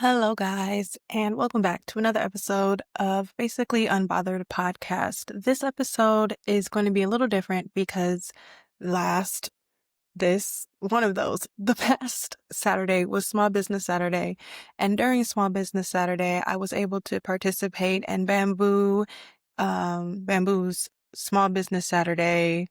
Hello, guys, and welcome back to another episode of basically Unbothered Podcast. This episode is going to be a little different because last this one of those the past Saturday was Small Business Saturday, and during Small Business Saturday, I was able to participate in Bamboo's Small Business Saturday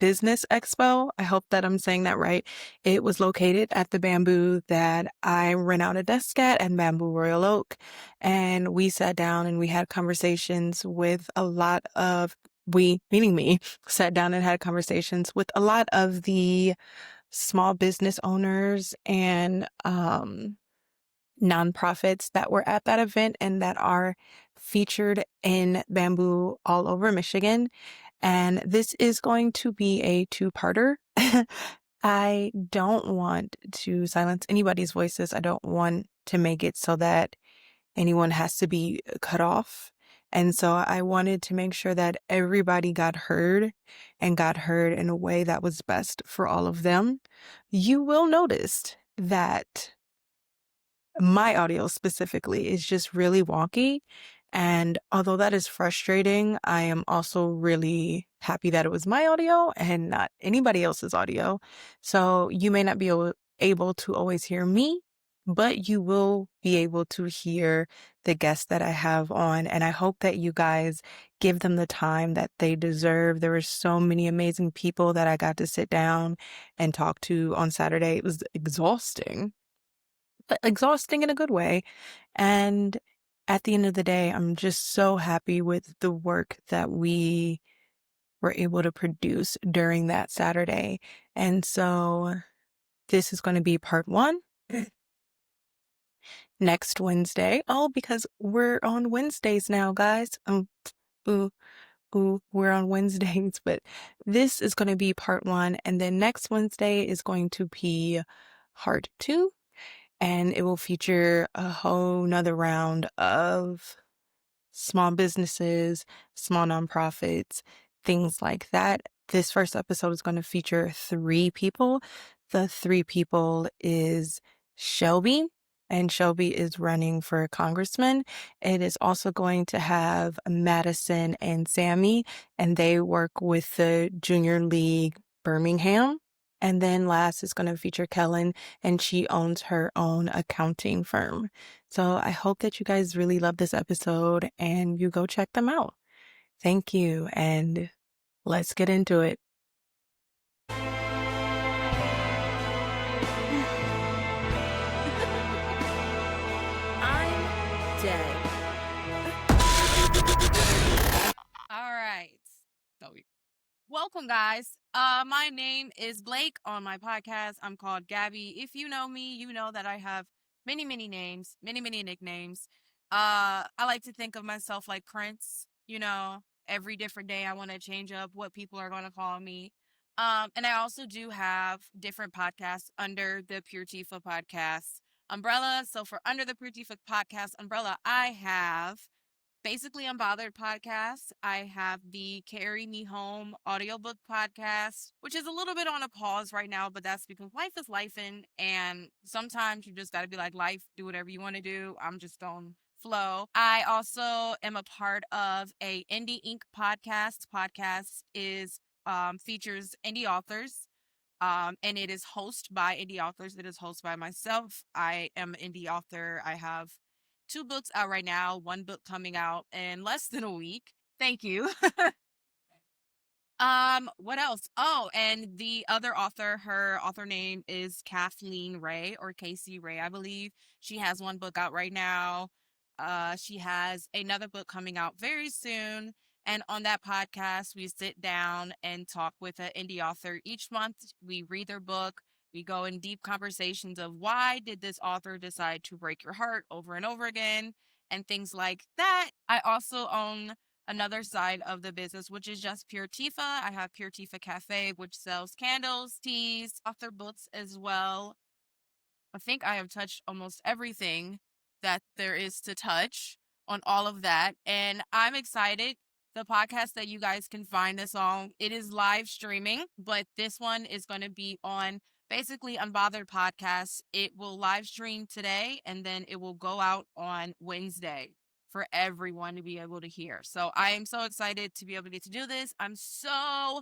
Business Expo. I hope that I'm saying that right. It was located at the Bamboo that I rent out a desk at Bamboo Royal Oak. And we sat down and we had conversations with a lot of, we, meaning me, sat down and had conversations with a lot of the small business owners and nonprofits that were at that event and that are featured in Bamboo all over Michigan. And this is going to be a two-parter. I don't want to silence anybody's voices. I don't want to make it so that anyone has to be cut off. And so I wanted to make sure that everybody got heard and got heard in a way that was best for all of them. You will notice that my audio specifically is just really wonky. And although that is frustrating, I am also really happy that it was my audio and not anybody else's audio. So you may not be able to always hear me, but you will be able to hear the guests that I have on. And I hope that you guys give them the time that they deserve. There were so many amazing people that I got to sit down and talk to on Saturday. It was exhausting, but exhausting in a good way. And at the end of the day, I'm just so happy with the work that we were able to produce during that Saturday. And so this is going to be part one next Wednesday. Oh, because we're on Wednesdays now, guys. Ooh, we're on Wednesdays, but this is going to be part one. And then next Wednesday is going to be part two. And it will feature a whole nother round of small businesses, small nonprofits, things like that. This first episode is going to feature three people. The three people is Shelby, and Shelby is running for congressman. It is also going to have Madison and Sammy, and they work with the Junior League Birmingham. And then last is going to feature Kellen, and she owns her own accounting firm. So I hope that you guys really love this episode and you go check them out. Thank you, and let's get into it. I'm dead. All right. So, welcome, guys. My name is Blake. On my podcast, I'm called Gabby. If you know me, you know that I have many, many names, many, many nicknames. I like to think of myself like Prince. Every different day I want to change up what people are going to call me. And I also do have different podcasts under the Pure Tifa podcast umbrella. So for under the Pure Tifa podcast umbrella, I have basically Unbothered podcast. I have the Carry Me Home audiobook podcast, which is a little bit on a pause right now, but that's because life is lifing, and sometimes you just got to be like, life, do whatever you want to do. I'm just on flow. I also am a part of a Indie Inc. podcast. Podcast is features indie authors. And it is hosted by indie authors. It is hosted by myself. I am an indie author. I have two books out right now, one book coming out in less than a week. Thank you. What else? Oh, and the other author, her author name is Kathleen Ray or Casey Ray, I believe. She has one book out right now. She has another book coming out very soon. And on that podcast, we sit down and talk with an indie author each month. We read their book. We go in deep conversations of why did this author decide to break your heart over and over again and things like that. I also own another side of the business, which is just Pure Tifa. I have Pure Tifa Cafe, which sells candles, teas, author books as well. I think I have touched almost everything that there is to touch on all of that. And I'm excited. The podcast that you guys can find this on, it is live streaming, but this one is going to be on basically Unbothered Podcast. It will live stream today and then it will go out on Wednesday for everyone to be able to hear. So I am so excited to be able to get to do this. I'm so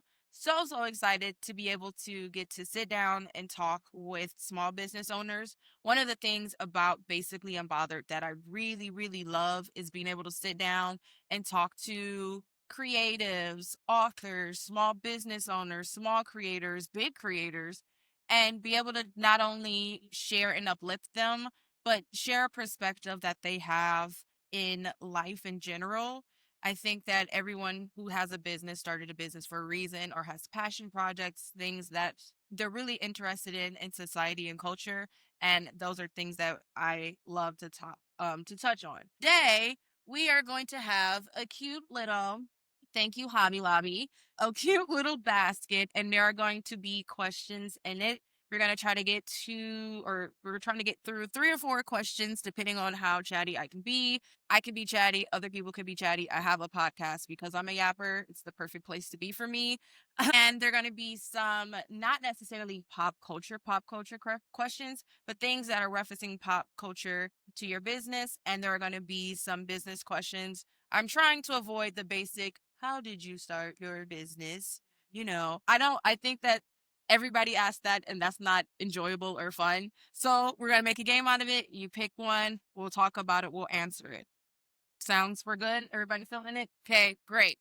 excited to be able to get to sit down and talk with small business owners. One of the things about basically Unbothered that I really love is being able to sit down and talk to creatives, authors, small business owners, small creators, big creators, and be able to not only share and uplift them, but share a perspective that they have in life in general. I think that everyone who has a business started a business for a reason or has passion projects, things that they're really interested in society and culture. And those are things that I love to touch on. Today, we are going to have a cute little, thank you, Hobby Lobby, a cute little basket, and there are going to be questions in it. We're going to try to get to, or we're trying to get through 3 or 4 questions, depending on how chatty I can be. I can be chatty. Other people could be chatty. I have a podcast because I'm a yapper. It's the perfect place to be for me. And there are going to be some, not necessarily pop culture questions, but things that are referencing pop culture to your business. And there are going to be some business questions. I'm trying to avoid the basic, how did you start your business? I think that everybody asks that and that's not enjoyable or fun. So we're going to make a game out of it. You pick one. We'll talk about it. We'll answer it. We're good? Everybody feeling it? Okay, great.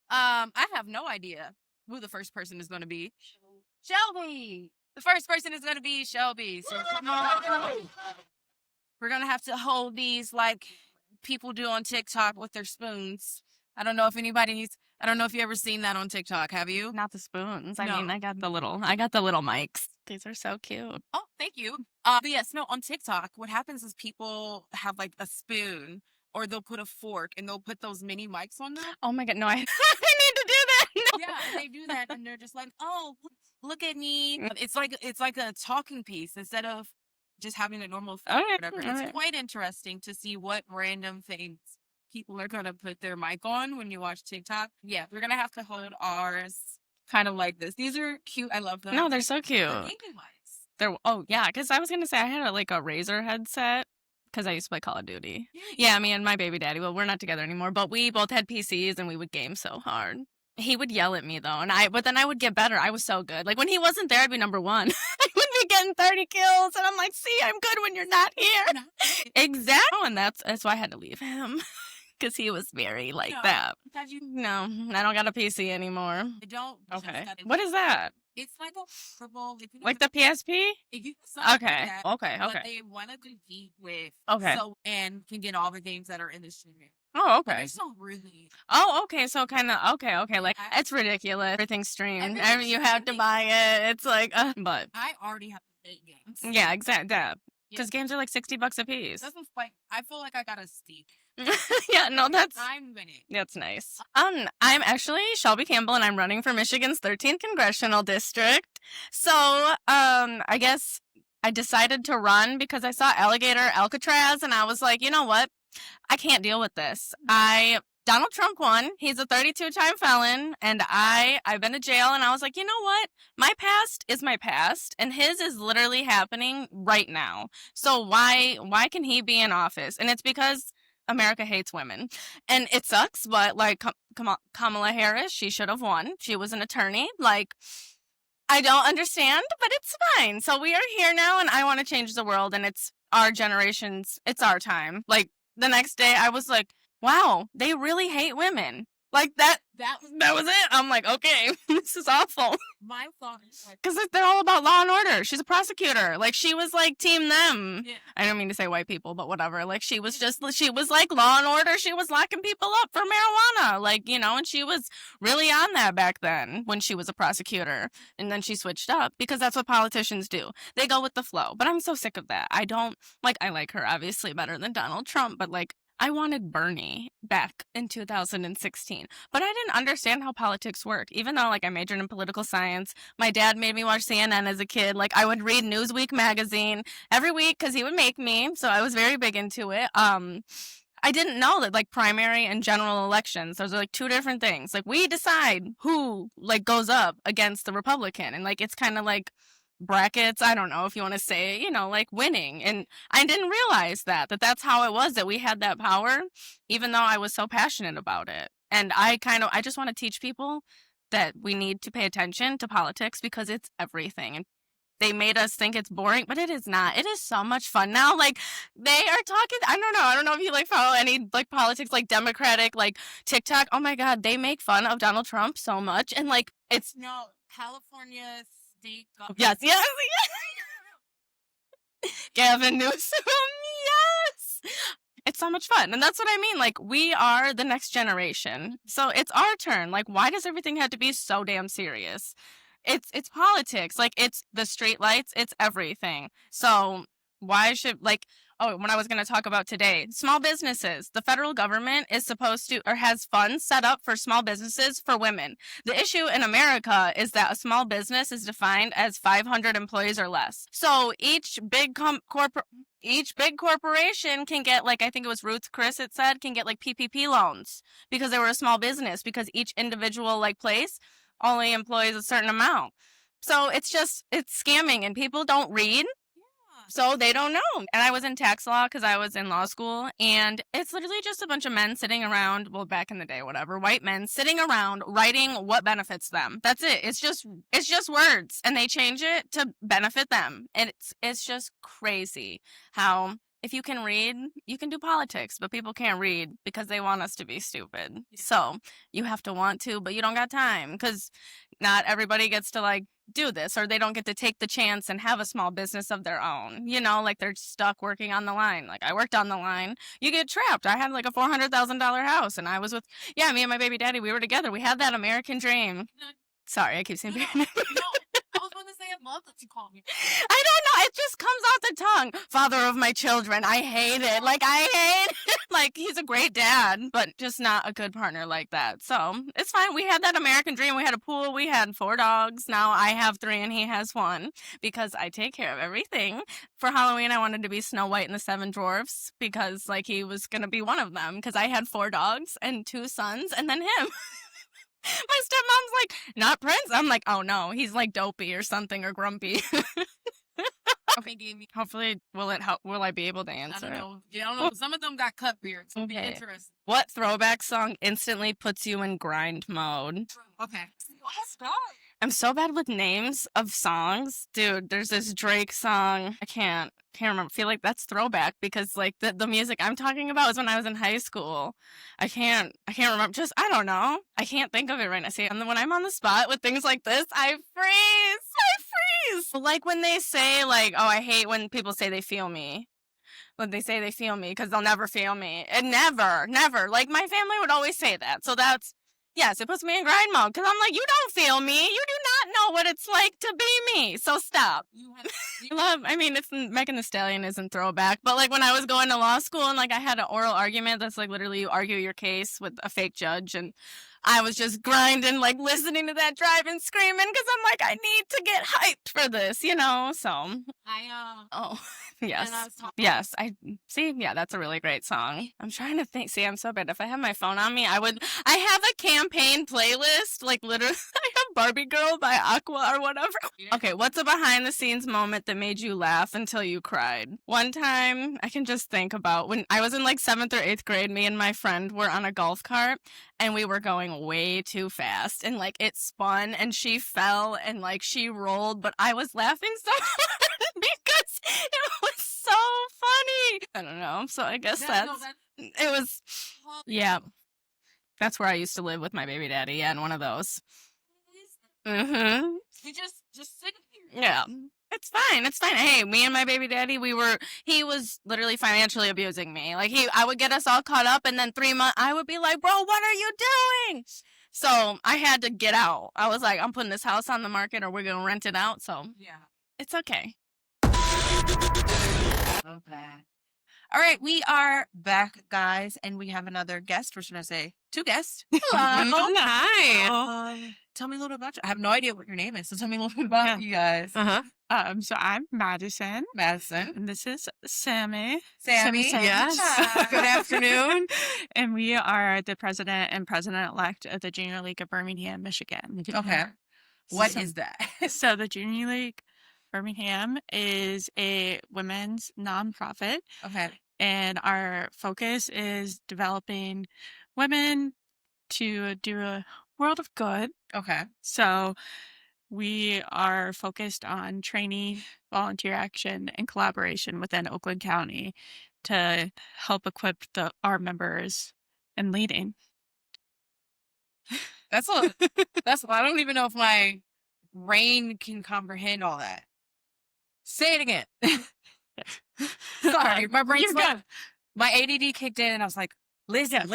I have no idea who the first person is going to be. Shelby. The first person is going to be Shelby. So we're going to have to hold these like people do on TikTok with their spoons. I don't know if you ever seen that on TikTok. Have you? Not the spoons. No. I mean, I got the little mics. These are so cute. Oh, thank you. But yes, no, on TikTok, what happens is people have like a spoon or they'll put a fork and they'll put those mini mics on them. Oh my God, no, I need to do that. No. Yeah, and they do that and they're just like, oh, look at me. It's like a talking piece instead of just having a normal phone or whatever. It's quite interesting to see what random things people are going to put their mic on when you watch TikTok. Yeah, we're going to have to hold ours kind of like this. These are cute. I love them. No, they're so cute. They're gaming mics. Yeah, because I was going to say I had a Razer headset because I used to play Call of Duty. Yeah, me and my baby daddy. Well, we're not together anymore, but we both had PCs and we would game so hard. He would yell at me though, but then I would get better. I was so good. Like when he wasn't there, I'd be number 1. I would be getting 30 kills, and I'm like, see, I'm good when you're not here. Exactly, and that's why I had to leave him. Because he was very like that. No, I don't got a PC anymore. I don't. Okay. What is that? It's like a purple. Like the PSP? Okay. Okay. But they want to compete with. Okay. And can get all the games that are in the streaming. Oh, okay. It's not really. Oh, okay. So kind of, okay. Like, it's ridiculous. Everything's streamed. I mean, you have to buy it. It's like, but. I already have the games. Yeah, exactly. Because games are like $60 a piece. I feel like I got a steak. Yeah, no, I'm winning. That's nice. I'm actually Shelby Campbell, and I'm running for Michigan's 13th congressional district. So, I guess I decided to run because I saw Alligator Alcatraz, and I was like, you know what? I can't deal with this. Donald Trump won. He's a 32-time felon, and I've been to jail, and I was like, you know what? My past is my past, and his is literally happening right now. So why can he be in office? And it's because America hates women. And it sucks, but like Kamala Harris, she should have won. She was an attorney. Like, I don't understand, but it's fine. So we are here now, and I want to change the world, and it's our generation's, it's our time. Like, the next day, I was like, wow, they really hate women. Like, that was it. I'm like, okay, this is awful. My thought is because they're all about law and order. She's a prosecutor. Like, she was like team them. Yeah. I don't mean to say white people, but whatever. Like, she was like law and order. She was locking people up for marijuana. Like, and she was really on that back then when she was a prosecutor. And then she switched up because that's what politicians do. They go with the flow. But I'm so sick of that. I like her obviously better than Donald Trump, but like, I wanted Bernie back in 2016, but I didn't understand how politics work. Even though, like, I majored in political science, my dad made me watch CNN as a kid. Like, I would read Newsweek magazine every week because he would make me, so I was very big into it. I didn't know that, like, primary and general elections, those are, like, 2 different things. Like, we decide who, like, goes up against the Republican, and, like, it's kind of like brackets. I don't know if you want to say, like winning. And I didn't realize that's how it was, that we had that power, even though I was so passionate about it. And I just want to teach people that we need to pay attention to politics because it's everything. And they made us think it's boring, but it is not. It is so much fun now. Like, they are talking, I don't know if you like follow any like politics, like Democratic, like TikTok. Oh my God, they make fun of Donald Trump so much. And like, it's No, California state government. yes. Gavin Newsom, yes. It's so much fun. And that's what I mean. Like, we are the next generation. So it's our turn. Like, why does everything have to be so damn serious? It's politics. Like, it's the street lights. It's everything. So why should, like, when I was going to talk about today, small businesses. The federal government is supposed to, or has funds set up for small businesses for women. The issue in America is that a small business is defined as 500 employees or less. So each big corporation can get, like, I think it was Ruth Chris, it said, can get like PPP loans because they were a small business, because each individual like place only employs a certain amount. So it's scamming, and people don't read. So they don't know. And I was in tax law because I was in law school, and it's literally just a bunch of men sitting around, well, back in the day, whatever, white men sitting around writing what benefits them. That's it. It's just words, and they change it to benefit them. And it's just crazy how if you can read, you can do politics, but people can't read because they want us to be stupid. Yeah. So you have to want to, but you don't got time, because not everybody gets to like do this, or they don't get to take the chance and have a small business of their own, like they're stuck working on the line. Like, I worked on the line. You get trapped. I had like a $400,000 house, and I was with, me and my baby daddy, we were together. We had that American dream. Sorry, I keep saying baby. No, I was going to say I love that you call me. I don't know. It just comes out the tongue. Father of my children. I hate it. Like, I hate it. Like, he's a great dad, but just not a good partner like that. So it's fine. We had that American dream. We had a pool. We had 4 dogs. Now I have 3 and he has 1, because I take care of everything. For Halloween, I wanted to be Snow White and the 7 Dwarfs, because like he was going to be one of them, because I had 4 dogs and 2 sons and then him. My stepmom's like, not Prince. I'm like, oh no, he's like dopey or something, or grumpy. Hopefully, will I be able to answer? I don't know. Yeah, I don't know. Some of them got cut beards. It'll be interesting. What throwback song instantly puts you in grind mode? Okay. I'm so bad with names of songs. Dude, there's this Drake song. I can't remember. I feel like that's throwback, because like the music I'm talking about is when I was in high school. I can't remember. Just, I don't know. I can't think of it right now. See, and then when I'm on the spot with things like this, I freeze. Like when they say like, oh, I hate when people say they feel me. When they say they feel me, because they'll never feel me. And never. Like, my family would always say that. So that's, yes, it puts me in grind mode, because I'm like, you don't feel me. You do not know what it's like to be me. So stop. It's Megan Thee Stallion isn't throwback, but like when I was going to law school and like I had an oral argument that's like literally you argue your case with a fake judge, and I was just grinding, like listening to that drive and screaming, because I'm like, I need to get hyped for this, So yes. Yes, I see. Yeah, that's a really great song. I'm trying to think. See, I'm so bad. If I had my phone on me, I have a campaign playlist, like literally I have Barbie Girl by Aqua or whatever. Okay, what's a behind the scenes moment that made you laugh until you cried? One time, I can just think about when I was in like 7th or 8th grade, me and my friend were on a golf cart, and we were going way too fast, and like it spun and she fell and like she rolled, but I was laughing so hard because it was so funny. I don't know. So I guess it was, yeah. That's where I used to live with my baby daddy. Yeah, in one of those. Mm-hmm. You just sit here. Yeah. It's fine. Hey, me and my baby daddy, he was literally financially abusing me. Like I would get us all caught up, and then 3 months, I would be like, bro, what are you doing? So I had to get out. I was like, I'm putting this house on the market, or we're going to rent it out. So yeah, it's okay. Okay. All right, we are back, guys, and we have another guest. Or should I say 2 guests? Hello. Hi. Tell me a little about you. I have no idea what your name is, so tell me a little bit about you guys. So I'm Madison. And this is Sammy. Sammy. Yes. Good afternoon. And we are the president and president-elect of the Junior League of Birmingham, Michigan. Okay. What is that? So the Junior League Birmingham is a women's nonprofit, Okay. and our focus is developing women to do a world of good. Okay. So we are focused on training, volunteer action, and collaboration within Oakland County to help equip our members in leading. That's a I don't even know if my brain can comprehend all that. Say it again. Sorry, my brain's You've got my ADD kicked in and I was like, listen.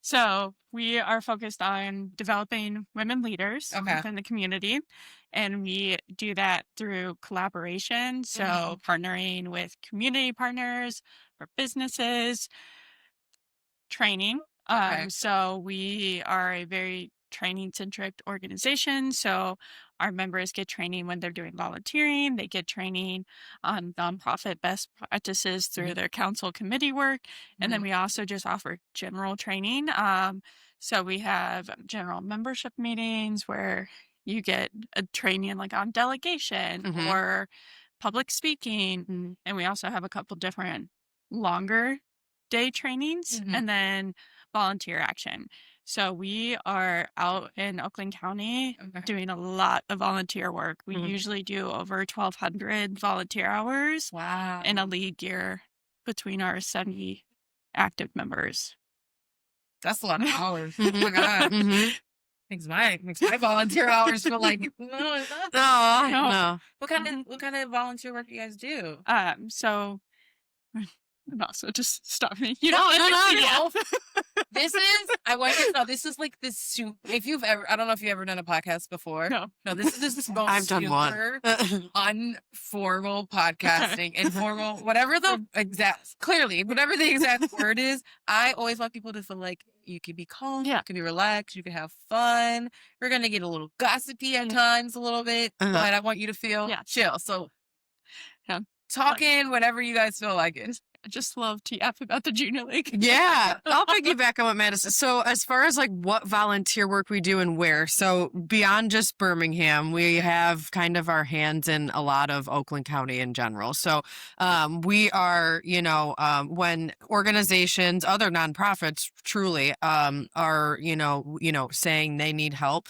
So we are focused on developing women leaders Okay. within the community, and we do that through collaboration. So partnering with community partners or businesses, training. Okay. So we are a very training-centric organization. So our members get training when they're doing volunteering. They get training on nonprofit best practices through their council committee work. And then we also just offer general training. So we have general membership meetings where you get a training like on delegation or public speaking. And we also have a couple different longer day trainings and then volunteer action. So we are out in Oakland County doing a lot of volunteer work. We usually do over 1,200 volunteer hours Wow. in a league year between our 70 active members. That's a lot of hours. Oh my God. Makes my volunteer hours feel like no, it's not. No. What kind of volunteer work do you guys do? So and also just stop me. No. This is, I want you to know, this is like this soup. If you've ever, I don't know if you've ever done a podcast before. No, this is this most I've done one. Unformal podcasting, informal, whatever the exact word is. I always want people to feel like you can be calm, you can be relaxed, you can have fun. We're going to get a little gossipy at times, a little bit, but I want you to feel chill. So talking whenever you guys feel like it. I just love to yap about the junior league. Yeah, I'll piggyback on what Madison. So as far as like what volunteer work we do and where, so beyond just Birmingham, we have kind of our hands in a lot of Oakland County in general. So we are, when organizations, other nonprofits truly are, saying they need help.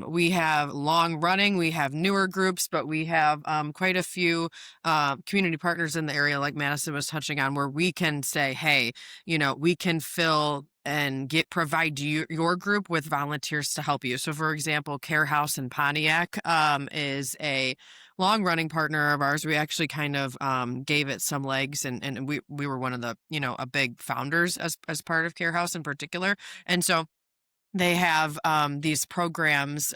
We have long running, we have newer groups, but we have quite a few community partners in the area, like Madison was touching on, where we can say, hey, we can fill and provide your group with volunteers to help you. So for example, Care House in Pontiac is a long running partner of ours. We actually kind of gave it some legs and we were one of the, a big founders as part of Care House in particular. And so they have these programs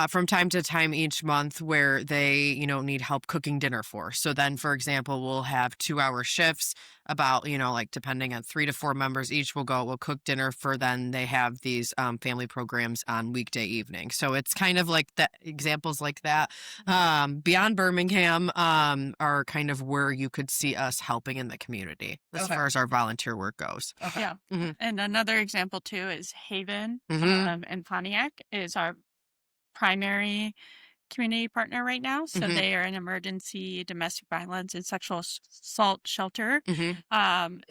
from time to time each month where they, need help cooking dinner for. So then, for example, we'll have 2-hour shifts about, depending on 3 to 4 members each we'll cook dinner for. Then they have these family programs on weekday evenings. So it's kind of like that, examples like that. Beyond Birmingham are kind of where you could see us helping in the community as far as our volunteer work goes. Yeah. And another example too is Haven and Pontiac is our primary community partner right now. So they are an emergency domestic violence and sexual assault shelter.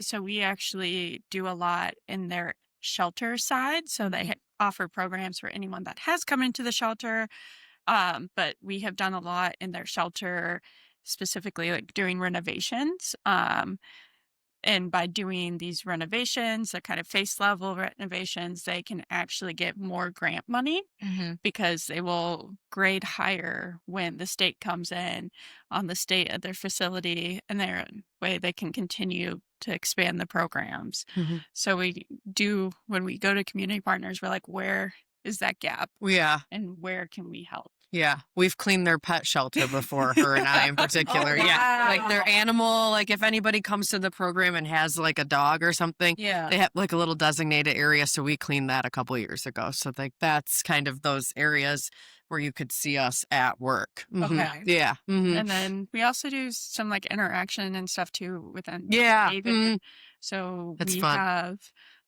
So we actually do a lot in their shelter side. So they offer programs for anyone that has come into the shelter. But we have done a lot in their shelter, specifically like doing renovations. And by doing these renovations, the kind of face level renovations, they can actually get more grant money because they will grade higher when the state comes in on the state of their facility, and their way they can continue to expand the programs. So when we go to community partners, we're like, where is that gap? Yeah. And where can we help? Yeah, we've cleaned their pet shelter before, her and I in particular. Yeah, like their animal, like if anybody comes to the program and has like a dog or something, they have like a little designated area. So we cleaned that a couple of years ago. So like that's kind of those areas where you could see us at work. Okay. Yeah. And then we also do some like interaction and stuff too within Haven. So That's we fun. have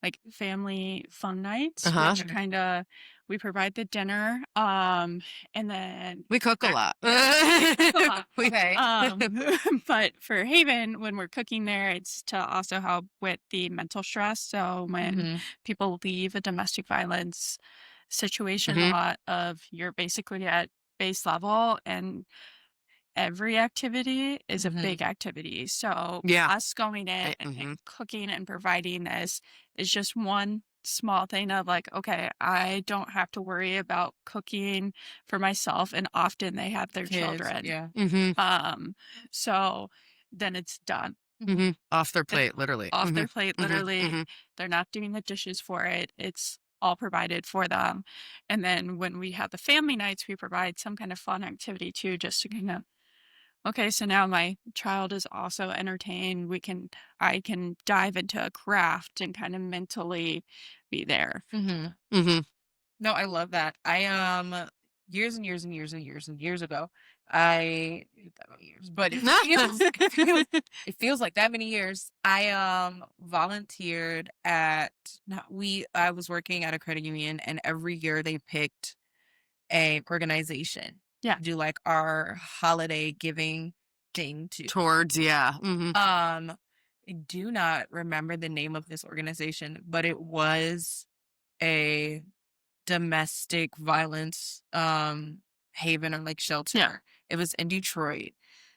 like family fun nights, which kind of we provide the dinner, and then We cook a lot. a lot. We- Okay. but for Haven, when we're cooking there, it's to also help with the mental stress. So when Mhm. people leave a domestic violence situation, a Mhm. lot of you're basically at base level, and every activity is a Mhm. big activity. So Yeah. us going in and Mhm. cooking and providing this is just one small thing of like, okay, I don't have to worry about cooking for myself. And often they have their Kids, children. yeah. So then it's done. Off their plate, literally. Off their plate, Mhm. literally. Mhm. They're not doing the dishes for it. It's all provided for them. And then when we have the family nights, we provide some kind of fun activity too, just to kind of, okay, so now my child is also entertained. I can dive into a craft and kind of mentally be there. Mhm. Mhm. No, I love that. I years and years and years and years and years ago, I that many years, but it feels like that many years. I volunteered at I was working at a credit union, and every year they picked a organization Yeah. to do like our holiday giving thing to. Towards, yeah. Mhm. I do not remember the name of this organization, but it was a domestic violence haven or like shelter. It was in Detroit.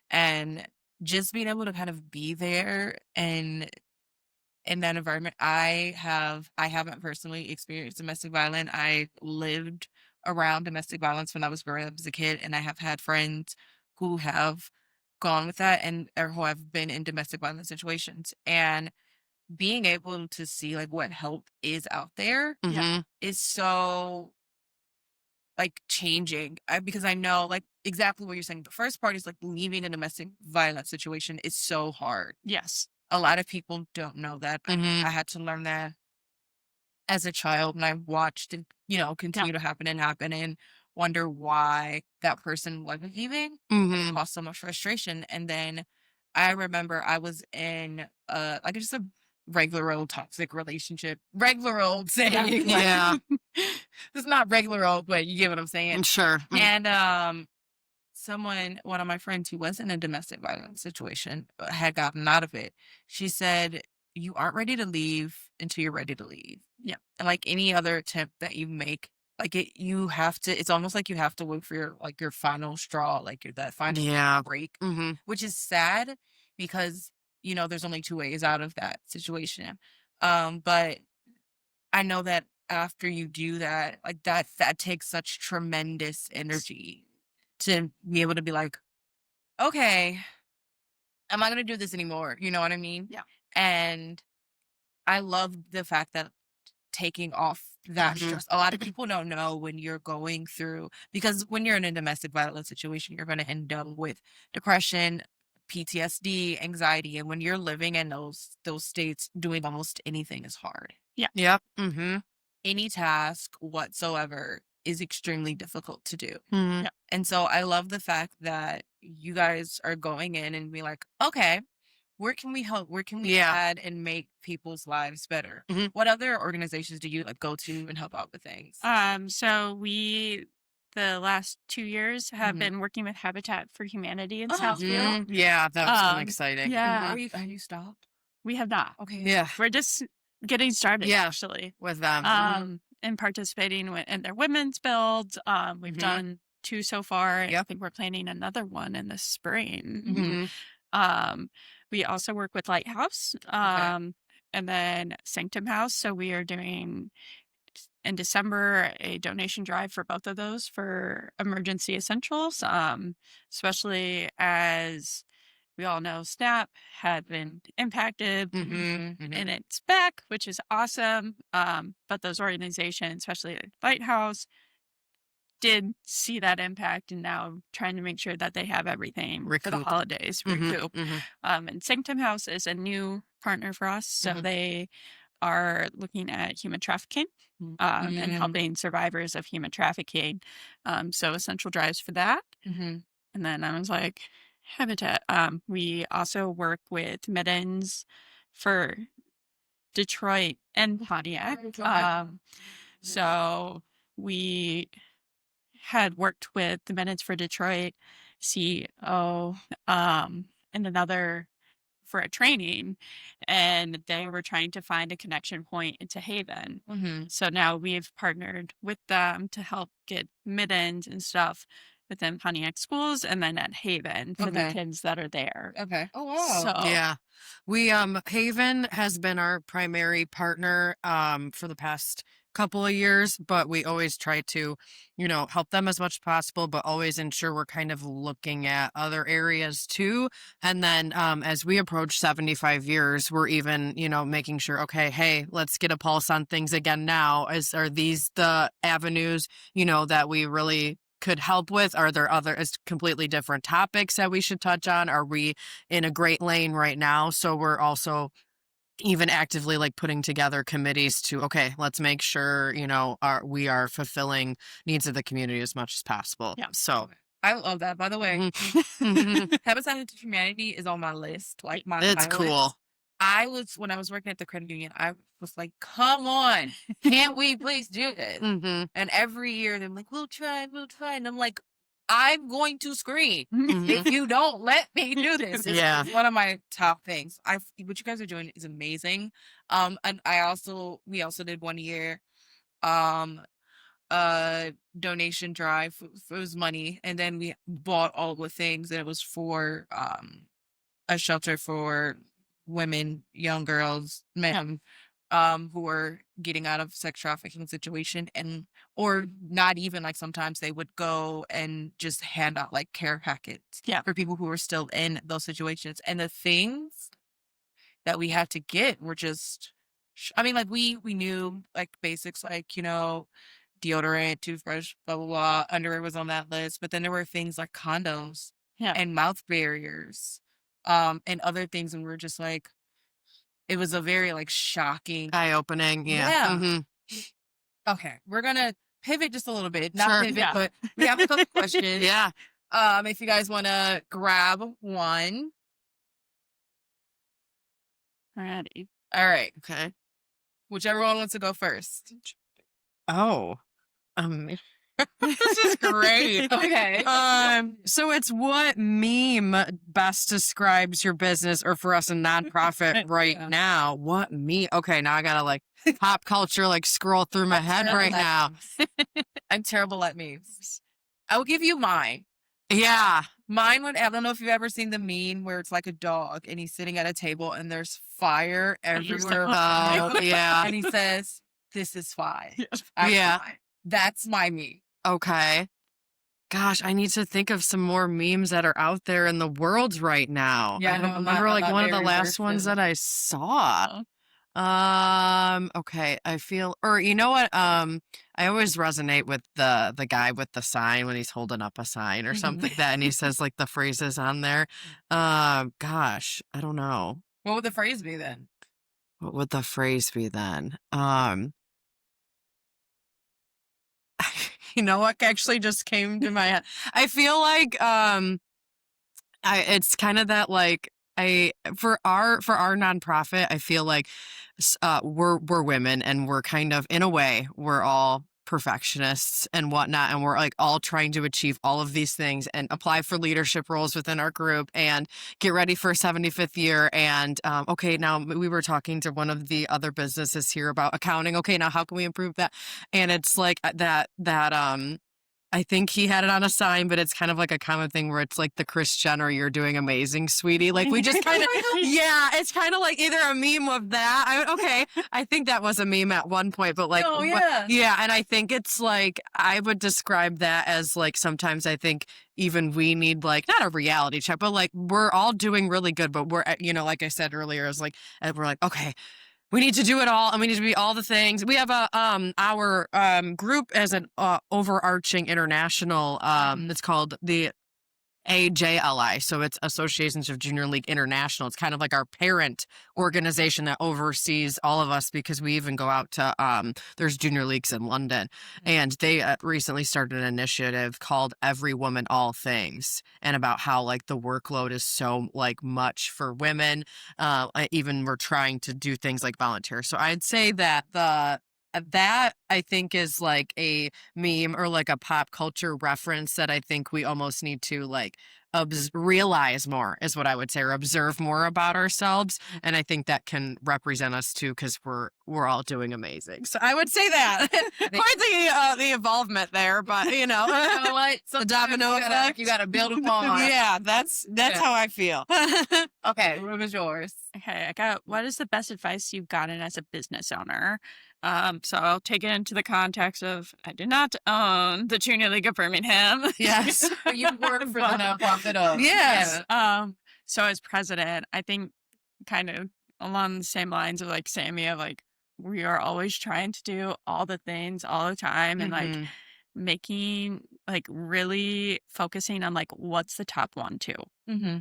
And just being able to kind of be there and in that environment, I haven't personally experienced domestic violence. I lived around domestic violence when I was growing up as a kid, and I have had friends who have gone with that and or who have been in domestic violence situations. And being able to see like what help is out there Mhm. is so like changing because I know like exactly what you're saying. The first part is like leaving a domestic violence situation is so hard. Yes. A lot of people don't know that. Mhm. I had to learn that as a child, and I watched it, continue to happen and wonder why that person wasn't leaving. Mhm. Caused so much frustration. And then I remember I was in like just a regular old toxic relationship. Regular old saying. like, Yeah. it's not regular old, but you get what I'm saying. Sure. And one of my friends who was in a domestic violence situation had gotten out of it. She said, "You aren't ready to leave until you're ready to leave." Yeah. And like any other attempt that you make, you have to. It's almost like you have to wait for your final straw, that final Yeah. break, Mhm. which is sad because there's only two ways out of that situation. But I know that after you do that, like that takes such tremendous energy to be able to be like, okay, I'm not gonna do this anymore. You know what I mean? Yeah. And I love the fact that taking off that Mhm. stress. A lot of people don't know when you're going through because when you're in a domestic violence situation, you're gonna end up with depression, PTSD, anxiety, and when you're living in those states, doing almost anything is hard. Yep. Mhm. Any task whatsoever is extremely difficult to do. Mhm. Yeah. And so I love the fact that you guys are going in and be like, okay, where can we help? Where can we Yeah. add and make people's lives better? Mhm. What other organizations do you like go to and help out with things? So the last 2 years have Mhm. been working with Habitat for Humanity in Oh, Southfield. Mhm. Yeah, that was Um, exciting. yeah. Have you stopped? We have not. Okay. Yeah. We're just getting started, Yeah. actually. With them. And participating in their women's builds. We've Mhm. done 2 so far. And I Yep. think we're planning another one in the spring. Mhm. We also work with Lighthouse, and then Sanctum House. So we are doing in December a donation drive for both of those for emergency essentials, especially as we all know SNAP had been impacted Mhm. Mhm. and it's back, which is awesome. But those organizations, especially like Lighthouse, did see that impact and now trying to make sure that they have everything for the Recoup. holidays. Mhm. Recoup. Mhm. And Sanctum House is a new partner for us. So Mhm. they are looking at human trafficking and Mhm. helping survivors of human trafficking. So essential drives for that. Mhm. And then I was like, Habitat. We also work with Middens for Detroit and Pontiac. So we had worked with the Minutes for Detroit CEO and another for a training, and they were trying to find a connection point into Haven. So now we've partnered with them to help get middens and stuff within Pontiac schools and then at Haven for the Okay. kids that are there. Okay. Oh wow. So Yeah. We Haven has been our primary partner for the past couple of years, but we always try to, help them as much as possible, but always ensure we're kind of looking at other areas too. And then as we approach 75 years, we're even, making sure, okay, hey, let's get a pulse on things again now. Are these the avenues, that we really could help with? Are there other completely different topics that we should touch on? Are we in a great lane right now? So we're also even actively like putting together committees to, okay, let's make sure, we are fulfilling needs of the community as much as possible. Yeah. So I love that. By the way, mhm. Habitat to Humanity is on my list. Like my It's pilot. cool. When I was working at the credit union, I was like, come on, can't we please do this? Mhm. And every year they're like, we'll try. And I'm like, I'm going to scream if you don't let me do this. Yeah. It's one of my top things. What you guys are doing is amazing. And we also did 1 year, donation drive. It was money, and then we bought all the things, and it was for a shelter for women, young girls, men, who were getting out of sex trafficking situation, or not even, like, sometimes they would go and just hand out like care packets for people who were still in those situations. And the things that we had to get were just, I mean, like we knew like basics, like, deodorant, toothbrush, blah, blah, blah. Underwear was on that list. But then there were things like condoms and mouth barriers, and other things. And we're just like, it was a very like shocking. Eye-opening. Yeah. Yeah. Mhm. Okay, we're gonna pivot just a little bit. Not Sure. pivot, Yeah. but we have a couple questions. Yeah. If you guys want to grab one. Alrighty. All right. Okay. Whichever one wants to go first. Oh. This is great. Okay. So it's what meme best describes your business, or for us a nonprofit right Yeah. now? What meme? Okay, now I gotta like pop culture like scroll through my head right now. I'm terrible at memes. I will give you mine. Yeah. Mine would, I don't know if you've ever seen the meme where it's like a dog and he's sitting at a table and there's fire everywhere. Oh, yeah. And he says, "This is fine." Yeah. Fine. That's my meme. Okay. Gosh, I need to think of some more memes that are out there in the world right now. Yeah, I no, don't I'm remember not like one of the very last versed ones in- that I saw. Okay, I feel, or you know what? I always resonate with the guy with the sign when he's holding up a sign or something like that, and he says like the phrases on there. Gosh, I don't know. What would the phrase be then? What would the phrase be then? You know what actually just came to my head? I feel like it's kind of that like for our nonprofit, I feel like we're women, and we're kind of, in a way, we're all perfectionists and whatnot, and we're like all trying to achieve all of these things and apply for leadership roles within our group and get ready for 75th year. And okay, now we were talking to one of the other businesses here about accounting. Okay, now how can we improve that? And it's like that I think he had it on a sign, but it's kind of like a common thing where it's like the Kris Jenner, "You're doing amazing, sweetie." Like we just kind of, yeah, it's kind of like either a meme of that. Okay, I think that was a meme at one point, but like, Oh, yeah. yeah. And I think it's like, I would describe that as like, sometimes I think even we need like, not a reality check, but like we're all doing really good, but we're, like I said earlier, is like, we're like, okay, we need to do it all, and we need to be all the things. We have our group as an overarching international. It's called the AJLI, so it's Associations of Junior League International. It's kind of like our parent organization that oversees all of us, because we even go out to there's junior leagues in London, and they recently started an initiative called Every Woman All Things, and about how like the workload is so like much for women. Even we're trying to do things like volunteer. So I'd say that the that I think is like a meme or like a pop culture reference that I think we almost need to like realize more is what I would say, or observe more about ourselves. And I think that can represent us too, because we're all doing amazing. So I would say that quite the involvement there, but You know what? the domino effect. You gotta build upon. Yeah, that's Yeah. how I feel. Okay, what was yours? Okay, I got what is the best advice you've gotten as a business owner? So I'll take it into the context of I did not own the Junior League of Birmingham. Yes. You work for the nonprofit of. Yes. So as president, I think kind of along the same lines of like Sammy of like we are always trying to do all the things all the time and like Mhm. making like really focusing on like what's the top 1, 2. Mm-hmm.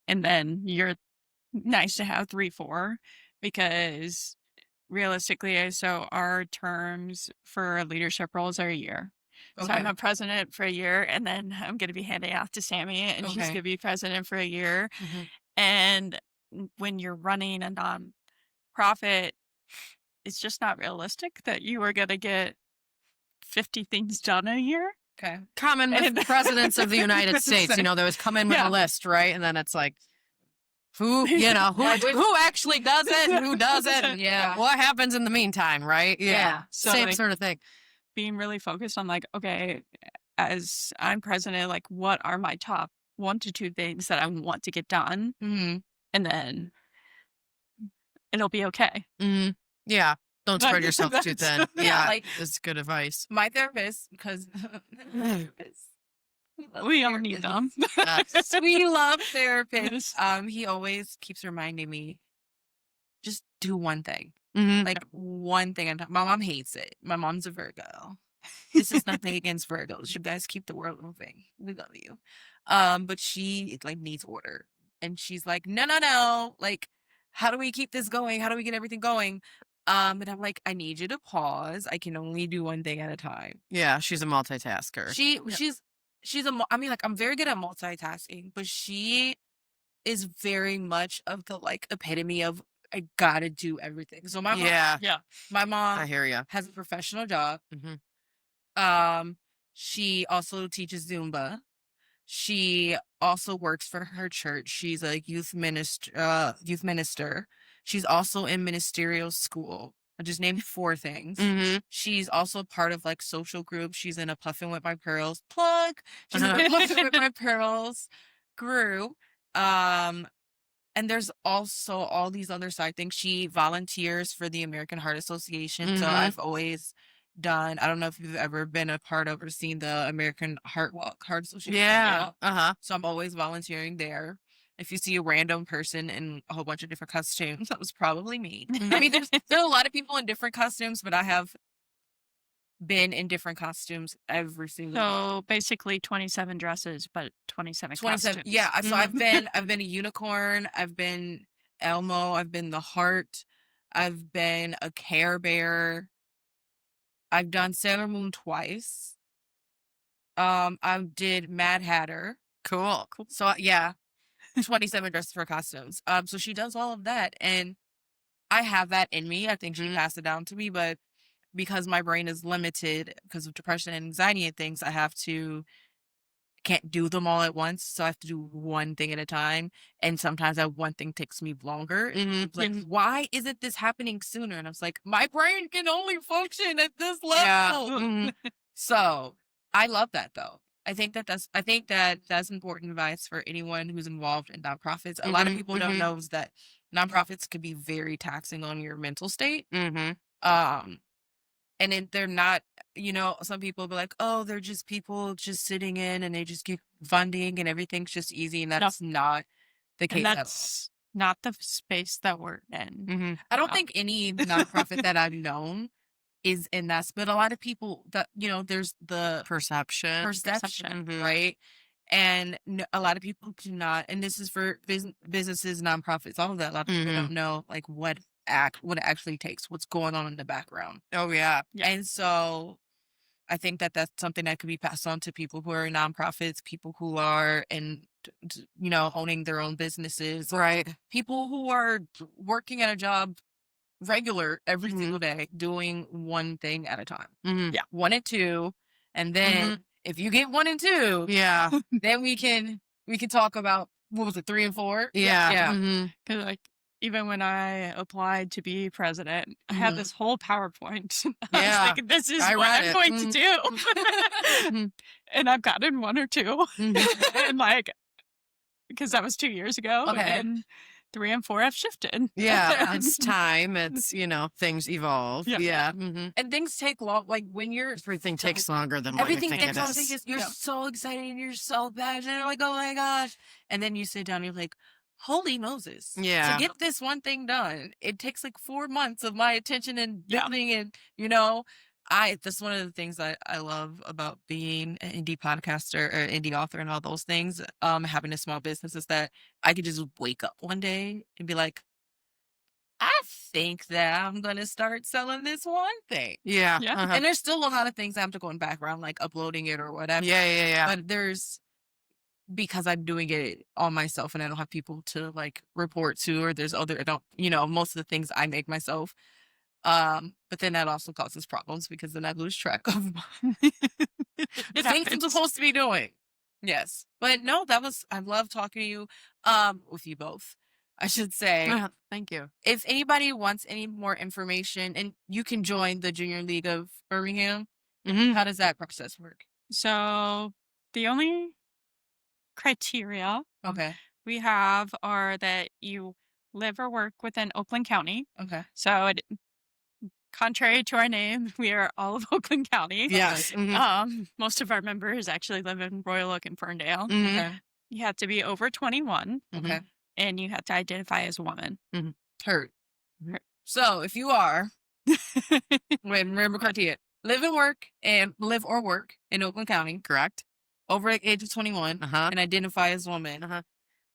And then you're nice to have 3, 4 because realistically, so our terms for leadership roles are a year. So I'm a president for a year, and then I'm going to be handing off to Sammy, and she's Okay. going to be president for a year. Mhm. And when you're running a nonprofit, it's just not realistic that you are going to get 50 things done a year. Okay. Common with And- presidents of the United States, you know, they always come in with Yeah. a list, right? And then it's like, who actually does it and who doesn't? Yeah. What happens in the meantime, right? Yeah. So Same like, sort of thing. being really focused on like, okay, as I'm president, like what are my top 1 to 2 things that I want to get done? Mm-hmm. And then it'll be okay. Mm, yeah. Don't spread yourself too thin. Yeah, Yeah. like- It's good advice. My therapist, because We all need them. we love therapists. He always keeps reminding me, just do one thing. Mhm. Like one thing. My mom hates it. My mom's a Virgo. This is nothing against Virgos. You guys keep the world moving. We love you. But she like needs order. And she's like, no. Like, how do we keep this going? How do we get everything going? And I'm like, I need you to pause. I can only do one thing at a time. Yeah, she's a multitasker. I'm very good at multitasking, but she is very much of the like epitome of I gotta do everything. So my yeah, mom I hear you. has a professional job. Mhm. She also teaches Zumba. She also works for her church. She's a youth minister. She's also in ministerial school. I just named 4 things. Mhm. She's also part of like social groups. She's in a Puffin with My Pearls plug. She's in a Puffin with My Pearls group. And there's also all these other side things. She volunteers for the American Heart Association. So Mhm. I've always done, I don't know if you've ever been a part of or seen the American Heart Association. Yeah. Uh-huh. So I'm always volunteering there. If you see a random person in a whole bunch of different costumes, that was probably me. I mean, there are a lot of people in different costumes, but I have been in different costumes every single day. So basically 27 dresses, but 27 27. costumes. Yeah. So I've been a unicorn. I've been Elmo. I've been the heart. I've been a Care Bear. I've done Sailor Moon twice. I did Mad Hatter. Cool. So yeah, 27 dresses for costumes. So she does all of that, and I have that in me. I think she passed it down to me, but because my brain is limited because of depression and anxiety and things, can't do them all at once. So I have to do one thing at a time. And sometimes that one thing takes me longer. Mhm. It's like, why isn't this happening sooner? And I was like, my brain can only function at this Yeah. level. Mhm. So I love that though. I think that's important advice for anyone who's involved in nonprofits. A lot of Mhm, people don't mhm. know is that nonprofits can be very taxing on your mental state. Mhm. And then they're not, some people be like, oh, they're just people just sitting in and they just get funding and everything's just easy. And that's not the case And at all. that's not the space that we're in. Mhm. I don't think any nonprofit that I've known is in that, but a lot of people that, there's the Perception. perception, Mhm. right? And a lot of people do not, and this is for businesses, nonprofits, all of that. A lot of people Mhm. don't know like what it actually takes, what's going on in the background. Oh yeah. Yeah. And so I think that that's something that could be passed on to people who are in nonprofits, people who are owning their own businesses, Right. people who are working at a job regular every Mhm. single day, doing one thing at a time. Mhm. Yeah. 1 and 2, and then if you get 1 and 2, Yeah. then we can talk about what was it, 3 and 4? Yeah. Yeah. Mhm. Because like even when I applied to be president, I had this whole PowerPoint. I Yeah. was thinking, this is I what read I'm it. going to do. Mhm. And I've gotten 1 or 2. Mhm. And like, because that was 2 years ago. Okay. And 3 and 4 have shifted. Yeah. It's time. It's, things evolve. Yeah. Yeah. Mhm. And things take long. Like when you're Everything takes longer than what everything you think takes it long. is. You're so excited and you're so passionate. You're like, oh my gosh. And then you sit down and you're like, holy Moses. Yeah. To get this one thing done, it takes like 4 months of my attention and Yeah. building and, that's one of the things I love about being an indie podcaster or indie author and all those things. Having a small business is that I could just wake up one day and be like, I think that I'm going to start selling this one thing. Yeah. Yeah. Uh-huh. And there's still a lot of things I have to go in background, like uploading it or whatever. Yeah. But because I'm doing it all myself and I don't have people to like report to, or there's other, I don't, most of the things I make myself. But then that also causes problems because then I lose track of the things I'm happens. supposed to be doing. Yes. But no, I love talking to you, with you both, I should say. Thank you. If anybody wants any more information, and you can join the Junior League of Birmingham, Mhm. how does that process work? So the only criteria Okay. we have are that you live or work within Oakland County. Okay. So contrary to our name, we are all of Oakland County. Yes. Mhm. Most of our members actually live in Royal Oak and Ferndale. Mhm. Okay. You have to be over 21 Okay. and you have to identify as a woman. Heard. Heard. So if you are, remember criteria, live or work in Oakland County, Correct. over the age of 21, Uh-huh. and identify as a woman, Uh-huh.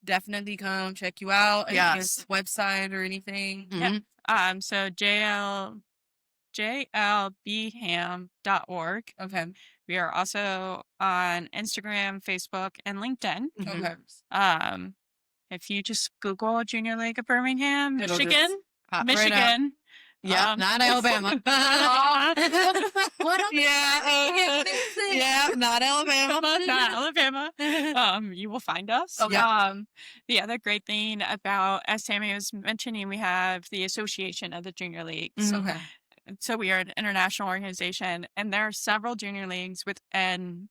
definitely come check you out. Any Yes. website or anything. Mhm. So jlbham.org. Okay. We are also on Instagram, Facebook, and LinkedIn. Mhm. Okay. If you just Google Junior League of Birmingham, It'll just Michigan, Pop right up. Michigan. Yeah. Not Alabama. What else? Yeah. Yeah. Not Alabama. Not Alabama. You will find us. Okay. The other great thing about, as Sammy was mentioning, we have the Association of the Junior Leagues. Mhm. Okay. So we are an international organization, and there are several junior leagues within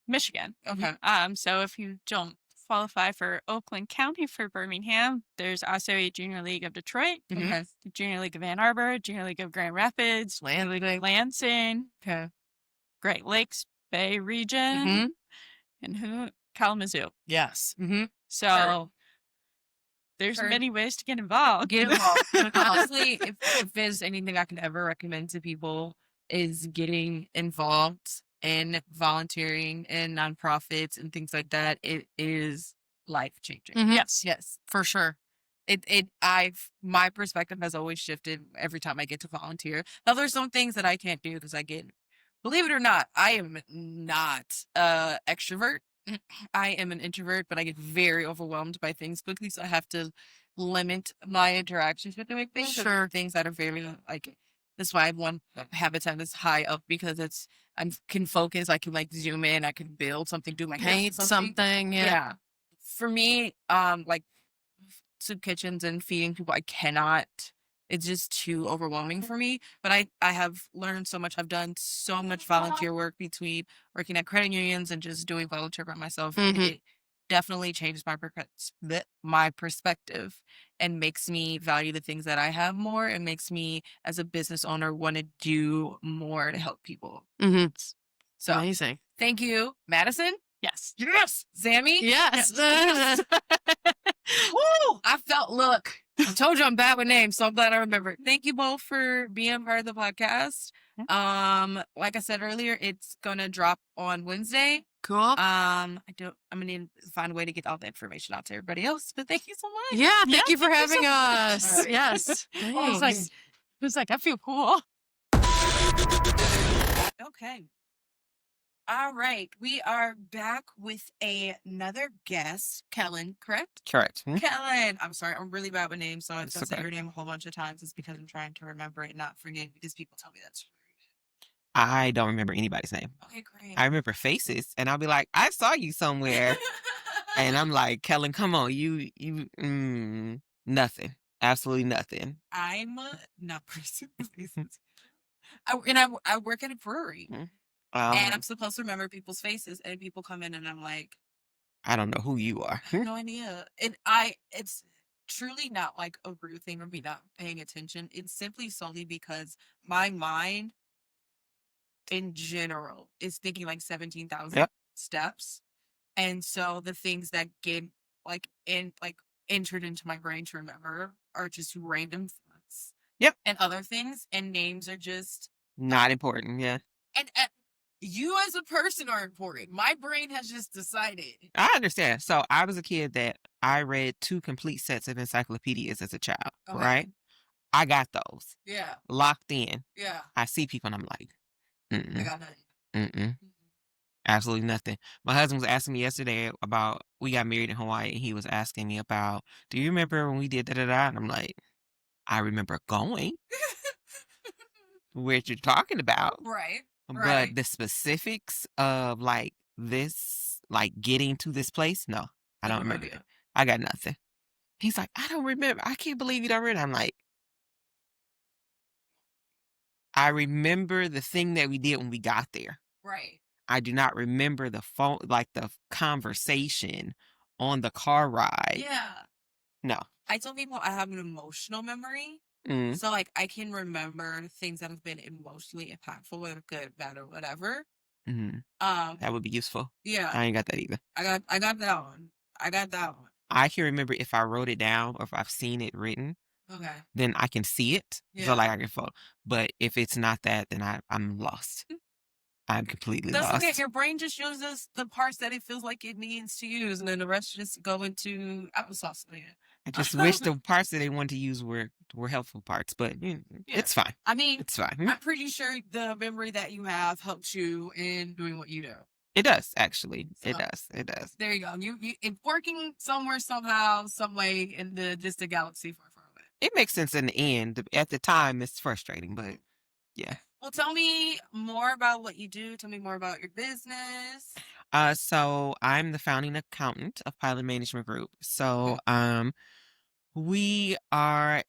Michigan. Okay. So if you don't qualify for Oakland County for Birmingham, there's also a Junior League of Detroit, Okay. Junior League of Ann Arbor, Junior League of Grand Rapids, Lansing, Okay. Great Lakes Bay region, Mhm. and Kalamazoo. Yes. Mhm. So there's Heard. many ways to get involved. Get involved. Honestly, if there's anything I can ever recommend to people is getting involved in volunteering in nonprofits and things like that. It is life changing. Mhm. Yes. For sure. My perspective has always shifted every time I get to volunteer. Now there's some things that I can't do because believe it or not, I am not extrovert. I am an introvert, but I get very overwhelmed by things quickly. So I have to limit my interactions with doing things. Sure. Things that are very that's why Habitat is high up because I can focus. I can zoom in. I can build something, do my hands Paint on something. something. Yeah. For me, soup kitchens and feeding people, I cannot. It's just too overwhelming for me. But I have learned so much. I've done so much volunteer work between working at credit unions and just doing volunteer by myself. Mhm. It definitely changes my perspective and makes me value the things that I have more. It makes me, as a business owner, want to do more to help people. Mhm. So Amazing. thank you, Madison. Yes. Yes, Sammy. Yes. Woo! I told you I'm bad with names, so I'm glad I remembered. Thank you both for being part of the podcast. Like I said earlier, it's gonna drop on Wednesday. Cool. I'm gonna need to find a way to get all the information out to everybody else. But thank you so much. Yeah. Thank you for thank you having so much. us. All right. Yes. It was like, I feel cool. Okay. All right, we are back with another guest, Kellen, correct? Correct. Kellen, I'm sorry, I'm really bad with names, so if It's I say okay. your name a whole bunch of times, it's because I'm trying to remember it, not forget, because people tell me that's rude. I don't remember anybody's name. Okay, great. I remember faces, and I'll be like, I saw you somewhere, and I'm like, Kellen, come on, nothing, absolutely nothing. I'm not person with faces. I work at a brewery, and I'm supposed to remember people's faces, and people come in, and I'm like, I don't know who you are. no idea. And it's truly not like a rude thing or me not paying attention. It's simply solely because my mind in general is thinking like 17,000 Yep. steps. And so the things that get entered into my brain to remember are just random thoughts. Yep. And other things, and names are just Not important. Yeah, and you as a person are important. My brain has just decided. I understand. So I was a kid that I read 2 complete sets of encyclopedias as a child. Okay. Right? I got those Yeah. locked in. Yeah. I see people, and I'm like, I got nothing. mm-mm. Absolutely nothing. My husband was asking me yesterday about, we got married in Hawaii, and he was asking me about, do you remember when we did da-da-da? And I'm like, I remember going. What you're talking about. Right. But Right. the specifics of like this, like getting to this place, no, I don't remember it. I got nothing. He's like, I don't remember. I can't believe you don't remember. I'm like, I remember the thing that we did when we got there. Right. I do not remember the phone, like the conversation on the car ride. Yeah. No. I tell people I have an emotional memory. Mm, So like I can remember things that have been emotionally impactful, whether good, bad, or whatever. mm, Um that would be useful. yeah, I ain't got that either. I got that one. I got that one. I can remember if I wrote it down or if I've seen it written, Okay. then I can see it. Yeah. So like I can follow. But if it's not that, then I'm lost. I'm completely That's okay. lost. Your brain just uses the parts that it feels like it needs to use, and then the rest just go into applesauce land. I just wish the parts that they wanted to use were helpful parts, but Yeah. it's fine. I mean, It's fine. I'm pretty sure the memory that you have helps you in doing what you do. It does, actually. It So- does. It does. There you go. You it's working somewhere, somehow, some way in the distant galaxy far, far away. It makes sense in the end. At the time, it's frustrating, but yeah. Well, tell me more about what you do. Tell me more about your business. So I'm the founding accountant of Pilot Management Group. So, we are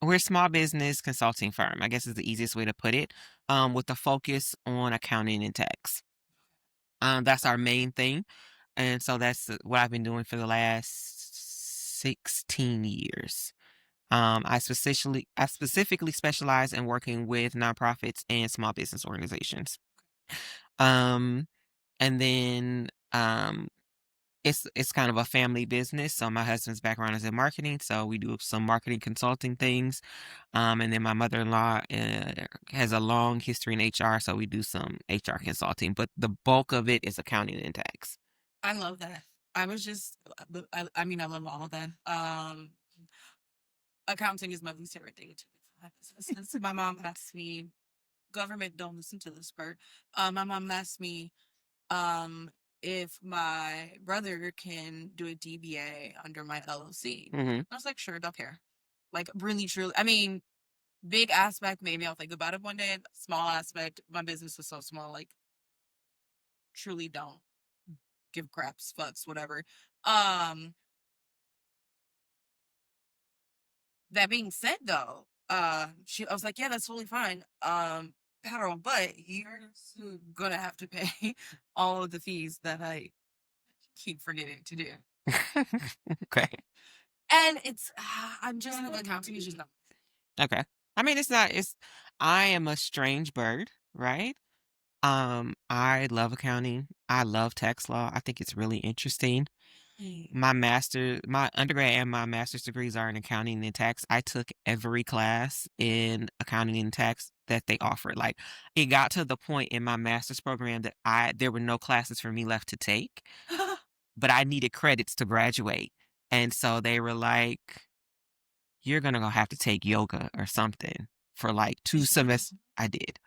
we're a small business consulting firm, I guess is the easiest way to put it, with a focus on accounting and tax. That's our main thing. And so that's what I've been doing for the last 16 years. I specifically specialize in working with nonprofits and small business organizations. And then it's kind of a family business. So my husband's background is in marketing, so we do some marketing consulting things. And then my mother-in-law has a long history in HR, so we do some HR consulting. But the bulk of it is accounting and tax. I love that. I was just, I mean, I love all of that. Accounting is my least favorite thing to do. Since my mom asked me, government don't listen to this part. My mom asked me, if my brother can do a DBA under my LLC. hmm I was like, sure, don't care. Like, really, truly. I mean, big aspect, maybe I'll think about it one day. Small aspect, my business is so small, like, truly don't give craps, fucks, whatever. That being said, though, I was like, yeah, that's totally fine. Harold, but you're gonna have to pay all of the fees that I keep forgetting to do. Okay. And it's, I'm just, accounting is just not. Okay. I mean, I am a strange bird, right? I love accounting. I love tax law. I think it's really interesting. My undergrad and my master's degrees are in accounting and tax. I took every class in accounting and tax that they offered. Like, it got to the point in my master's program that there were no classes for me left to take, but I needed credits to graduate. And so they were like, you're gonna have to take yoga or something for like 2 semesters. I did.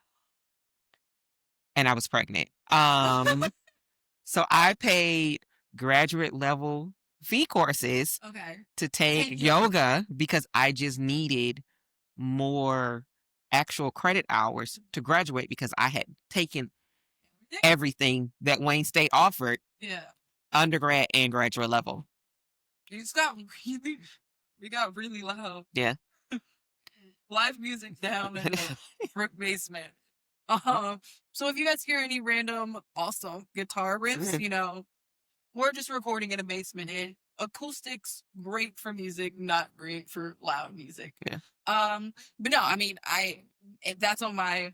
and I was pregnant. So I paid graduate level fee courses Okay. to take yoga because I just needed more actual credit hours to graduate because I had taken everything that Wayne State offered, Yeah. undergrad and graduate level. You just got really, we got really loud. Yeah. Live music down in the brick basement. So if you guys hear any random awesome guitar riffs, you know, we're just recording in a basement. And acoustics great for music, not great for loud music. Yeah. But no, I mean, that's on my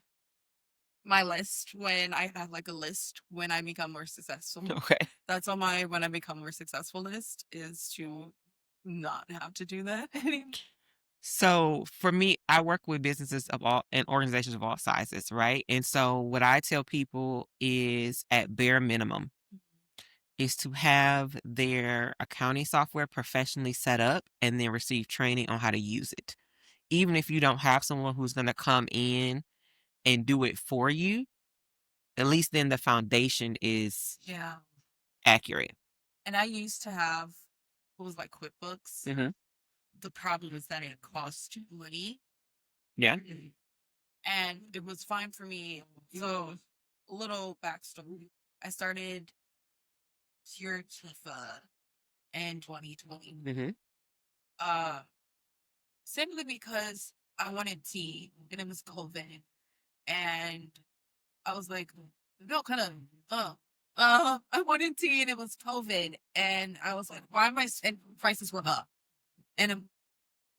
list when I have like a list when I become more successful. Okay. That's on my when I become more successful list is to not have to do that anymore. So for me, I work with businesses of all and organizations of all sizes, right? And so what I tell people is at bare minimum is to have their accounting software professionally set up and then receive training on how to use it. Even if you don't have someone who's going to come in and do it for you, at least then the foundation is Yeah. accurate. And I used to have what was like QuickBooks. Mm-hmm. The problem is that it costs money. Yeah. And it was fine for me. So, a little backstory. I started Pure Tifa in 2020. Mm-hmm. Simply because I wanted tea and it was COVID. And I was like, no, kind of, I wanted tea and it was COVID. And I was like, why am I, and prices were up. And,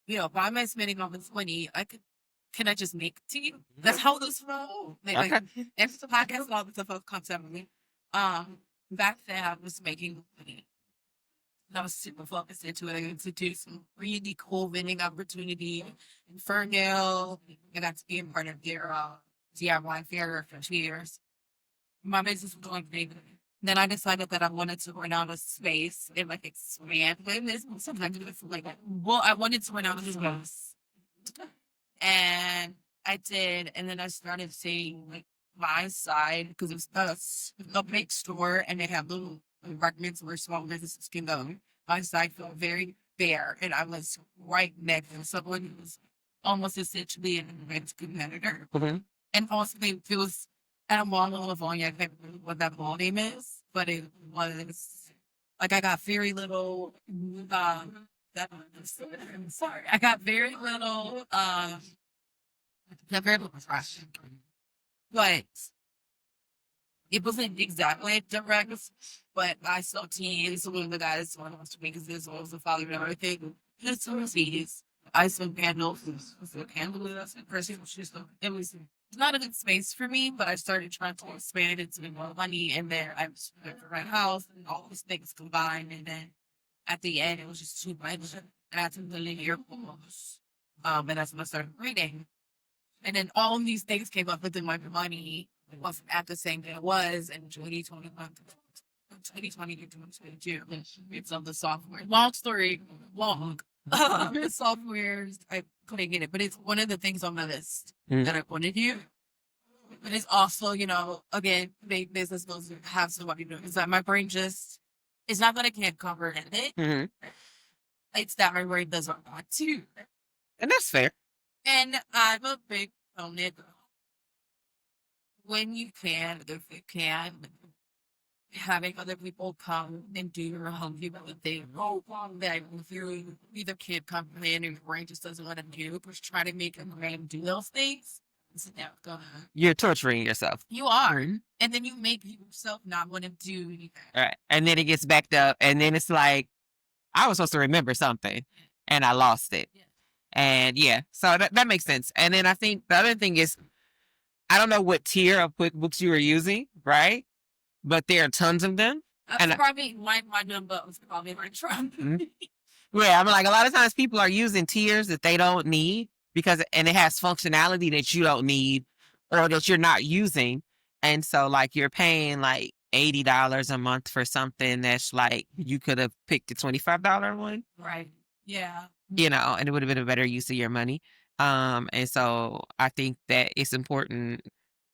you know, why am I spending all this money? Can I just make tea? That's how this flow. Like, it's the podcast and all this stuff comes out of me. Back then I was making money. And I was super focused into it. I got to do some really cool vending opportunity in Ferndale. I got to be a part of their DIY fair for 2 years. My business was going big. Then I decided that I wanted to run out of space and like expand my business. Sometimes it's like, well, I wanted to run out of space. And I did. And then I started seeing like my side because it's a big store and they have little apartments where small businesses can go. My side felt very bare and I was right next to someone who was almost essentially an event competitor. Mm-hmm. And also it was at a mall in Livonia. I can't remember what that mall name is, but it was like I got very little I'm sorry. I got very little not very little trash. But it wasn't exactly direct, but I saw teens, one of the guys wants to make this was the father and everything. It's some fees. I saw candles. The candle that's in person. It was not a good space for me, but I started trying to expand it to make more money. And then I was for my house and all these things combined. And then at the end, it was just too much. And I had to live here. And that's when I started reading. And then all of these things came up within my money. It wasn't at the same thing it was in 2020 to 2022. It's on the software. Long story, long. Softwares, I couldn't get it, but it's one of the things on my list that I want to do. But it's also, you know, again, big business goals have somebody doing. It's that my brain just, it's not that I can't comprehend it. Mm-hmm. It's that my brain doesn't want to. And that's fair. And I'm a big proponent when you can, if you can, having other people come and do your home view of the thing. That if you either can't comprehend or your brain just doesn't want to do, just try to make a brain do those things. It's never gonna. You're torturing yourself. You are. And then you make yourself not want to do anything. All right. And then it gets backed up. And then it's like, I was supposed to remember something and I lost it. Yeah. And yeah, so that makes sense. And then I think the other thing is, I don't know what tier of QuickBooks you are using, right? But there are tons of them. And probably my number was probably my Trump. Yeah, I'm like, a lot of times people are using tiers that they don't need and it has functionality that you don't need or that you're not using. And so like you're paying like $80 a month for something that's like, you could have picked a $25 one. Right. Yeah. You know, and it would have been a better use of your money. And so I think that it's important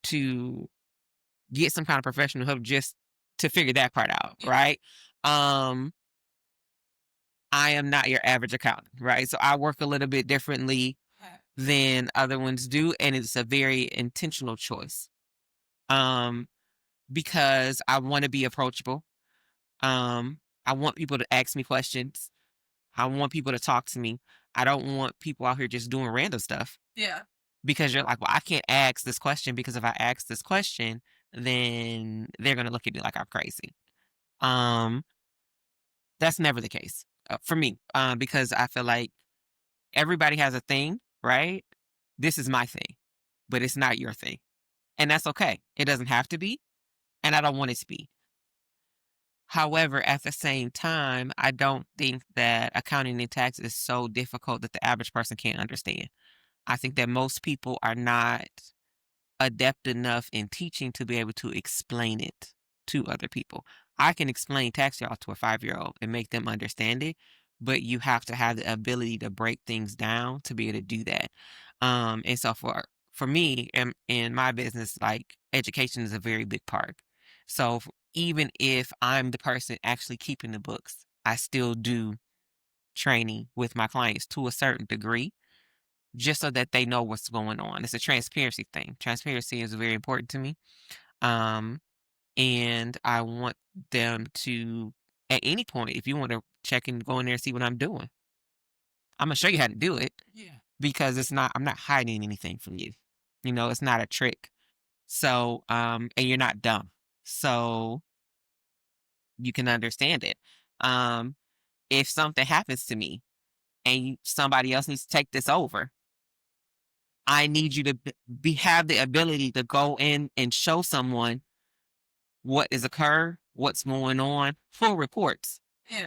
to get some kind of professional help just to figure that part out, right? I am not your average accountant, right? So I work a little bit differently than other ones do, and it's a very intentional choice. Because I want to be approachable. I want people to ask me questions. I want people to talk to me. I don't want people out here just doing random stuff. Yeah. Because you're like, well, I can't ask this question because if I ask this question, then they're gonna look at me like I'm crazy. That's never the case for me, because I feel like everybody has a thing, right? This is my thing, but it's not your thing, and that's okay. It doesn't have to be, and I don't want it to be. However, at the same time, I don't think that accounting and tax is so difficult that the average person can't understand. I think that most people are not adept enough in teaching to be able to explain it to other people. I can explain tax y'all to a 5-year-old and make them understand it, but you have to have the ability to break things down to be able to do that. And so for me in my business, like education is a very big part. So even if I'm the person actually keeping the books, I still do training with my clients to a certain degree, just so that they know what's going on. It's a transparency thing. Transparency is very important to me. And I want them to, at any point, if you want to check and go in there and see what I'm doing, I'm going to show you how to do it. Yeah. Because I'm not hiding anything from you. It's not a trick. So, and you're not dumb. So you can understand it. If something happens to me and somebody else needs to take this over, I need you to have the ability to go in and show someone what is occurring, what's going on, full reports. Yeah.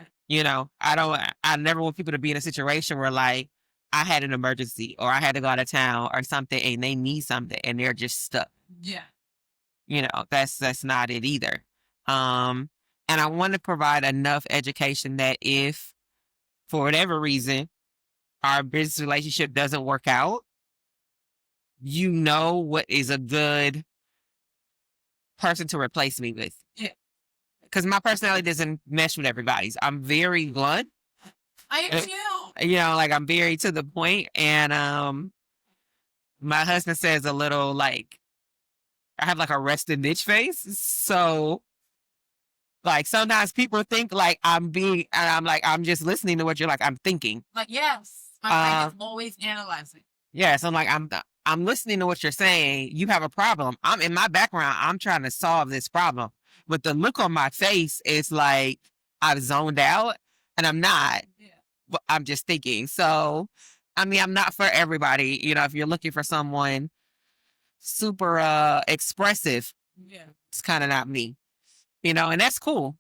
I never want people to be in a situation where like I had an emergency or I had to go out of town or something and they need something and they're just stuck. Yeah. That's not it either. And I want to provide enough education that if for whatever reason our business relationship doesn't work out, what is a good person to replace me with. Yeah. Because my personality doesn't mesh with everybody's. I'm very blunt. I am too. Like I'm very to the point. And my husband says a little like, I have like a rested bitch face. So like sometimes people think like I'm just listening to what you're like, I'm thinking. Like, yes. My brain is always analyzing. Yes. I'm like, I'm listening to what you're saying. You have a problem. I'm in my background. I'm trying to solve this problem. But the look on my face is like I've zoned out and I'm not. Yeah. But I'm just thinking. So, I'm not for everybody. If you're looking for someone super expressive, yeah, it's kind of not me. And that's cool.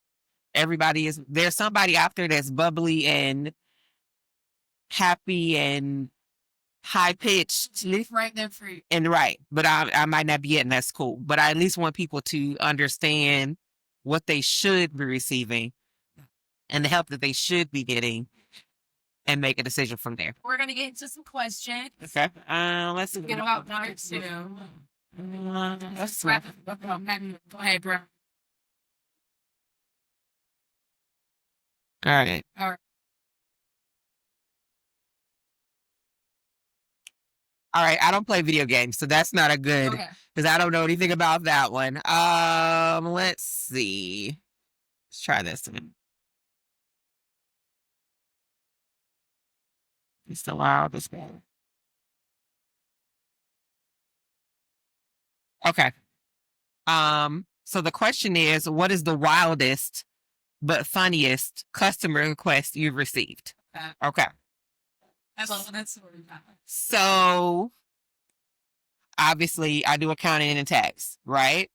There's somebody out there that's bubbly and happy and high pitched, right there for you. And right, but I might not be it, and that's cool. But I at least want people to understand what they should be receiving and the help that they should be getting, and make a decision from there. We're gonna get into some questions. Okay. Let's get about 1 or 2. Let's wrap it up. Go ahead, bro. All right. All right, I don't play video games, so that's not a good, because I don't know anything about that one. Let's see. Let's try this one. It's allow this one. Okay. So the question is, what is the wildest but funniest customer request you've received? Okay. So obviously I do accounting and tax, right?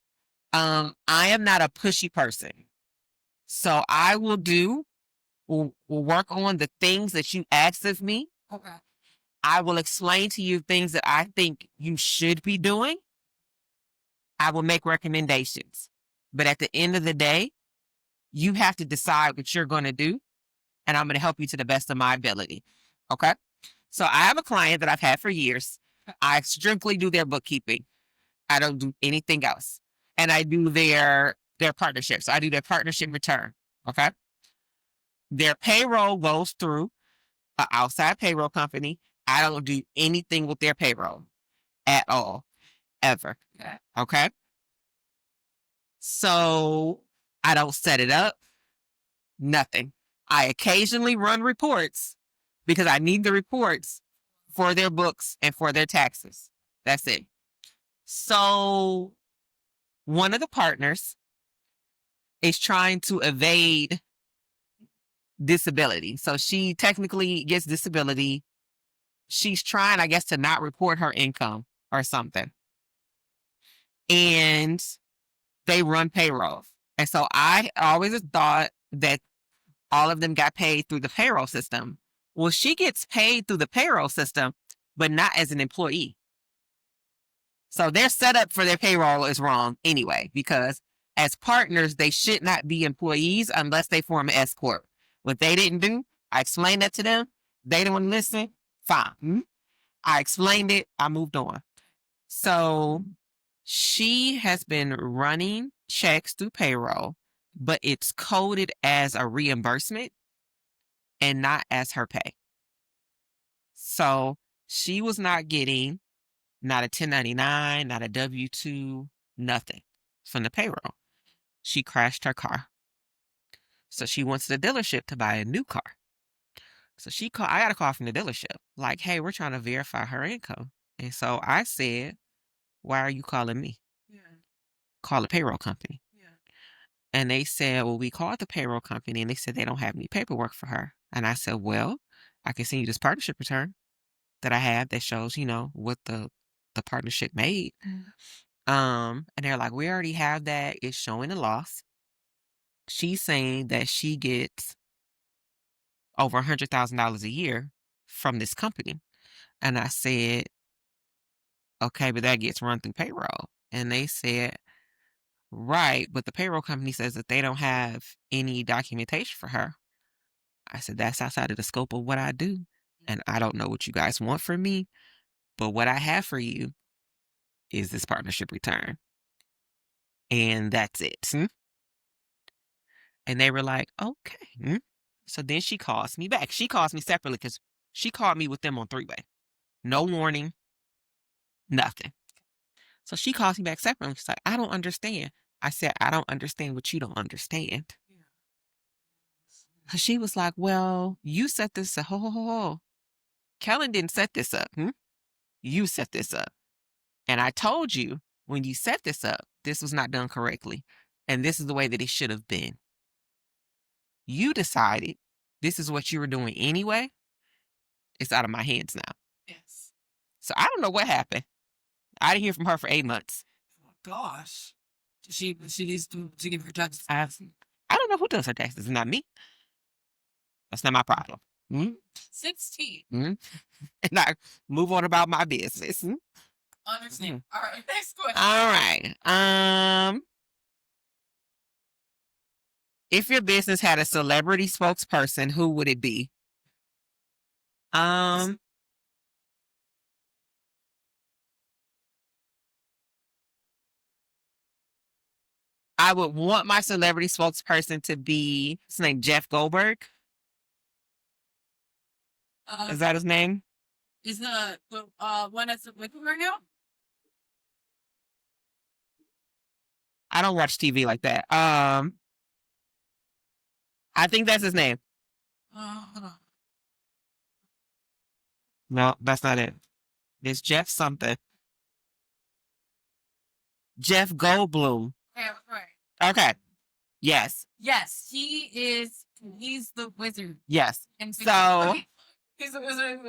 I am not a pushy person. So I will work on the things that you ask of me. Okay. I will explain to you things that I think you should be doing. I will make recommendations. But at the end of the day, you have to decide what you're going to do, and I'm going to help you to the best of my ability. Okay? So I have a client that I've had for years. I strictly do their bookkeeping. I don't do anything else. and I do their partnership. So I do their partnership return. Okay. Their payroll goes through an outside payroll company. I don't do anything with their payroll at all, ever. Okay. So I don't set it up, nothing. I occasionally run reports because I need the reports for their books and for their taxes. That's it. So one of the partners is trying to evade disability. So she technically gets disability. She's trying, I guess, to not report her income or something. And they run payroll. And so I always thought that all of them got paid through the payroll system. Well, she gets paid through the payroll system, but not as an employee. So their setup for their payroll is wrong anyway, because as partners, they should not be employees unless they form an S Corp. What they didn't do, I explained that to them. They didn't want to listen. Fine. I explained it. I moved on. So she has been running checks through payroll, but it's coded as a reimbursement and not as her pay. So she was not getting not a 1099, not a W-2, nothing from the payroll. She crashed her car. So she went to the dealership to buy a new car. So I got a call from the dealership, like, hey, we're trying to verify her income. And so I said, why are you calling me? Yeah. Call the payroll company. Yeah. And they said, well, we called the payroll company and they said they don't have any paperwork for her. And I said, well, I can send you this partnership return that I have that shows, what the partnership made. And they're like, we already have that. It's showing a loss. She's saying that she gets over $100,000 a year from this company. And I said, okay, but that gets run through payroll. And they said, right, but the payroll company says that they don't have any documentation for her. I said, that's outside of the scope of what I do. And I don't know what you guys want from me, but what I have for you is this partnership return. And that's it. And they were like, okay. So then she calls me back. She calls me separately because she called me with them on three-way. No warning, nothing. So she calls me back separately. She's like, I don't understand. I said, I don't understand what you don't understand. Yeah. She was like, well, you set this up. Kellen didn't set this up. You set this up. And I told you when you set this up, this was not done correctly. And this is the way that it should have been. You decided this is what you were doing anyway. It's out of my hands now. Yes. So I don't know what happened. I didn't hear from her for 8 months. Oh, gosh. She needs to give her taxes. I don't know who does her taxes. It's not me. That's not my problem. 16. And I move on about my business. Understand. All right. Next question. All right. If your business had a celebrity spokesperson, who would it be? I would want my celebrity spokesperson to be, his name Jeff Goldberg. Is that his name? Is the one that's with him right now? I don't watch TV like that. I think that's his name. Hold on. No, that's not it. It's Jeff something. Jeff Goldblum. Okay, right. Okay. Yes. Yes, he's the wizard. Yes. And So he's the wizard.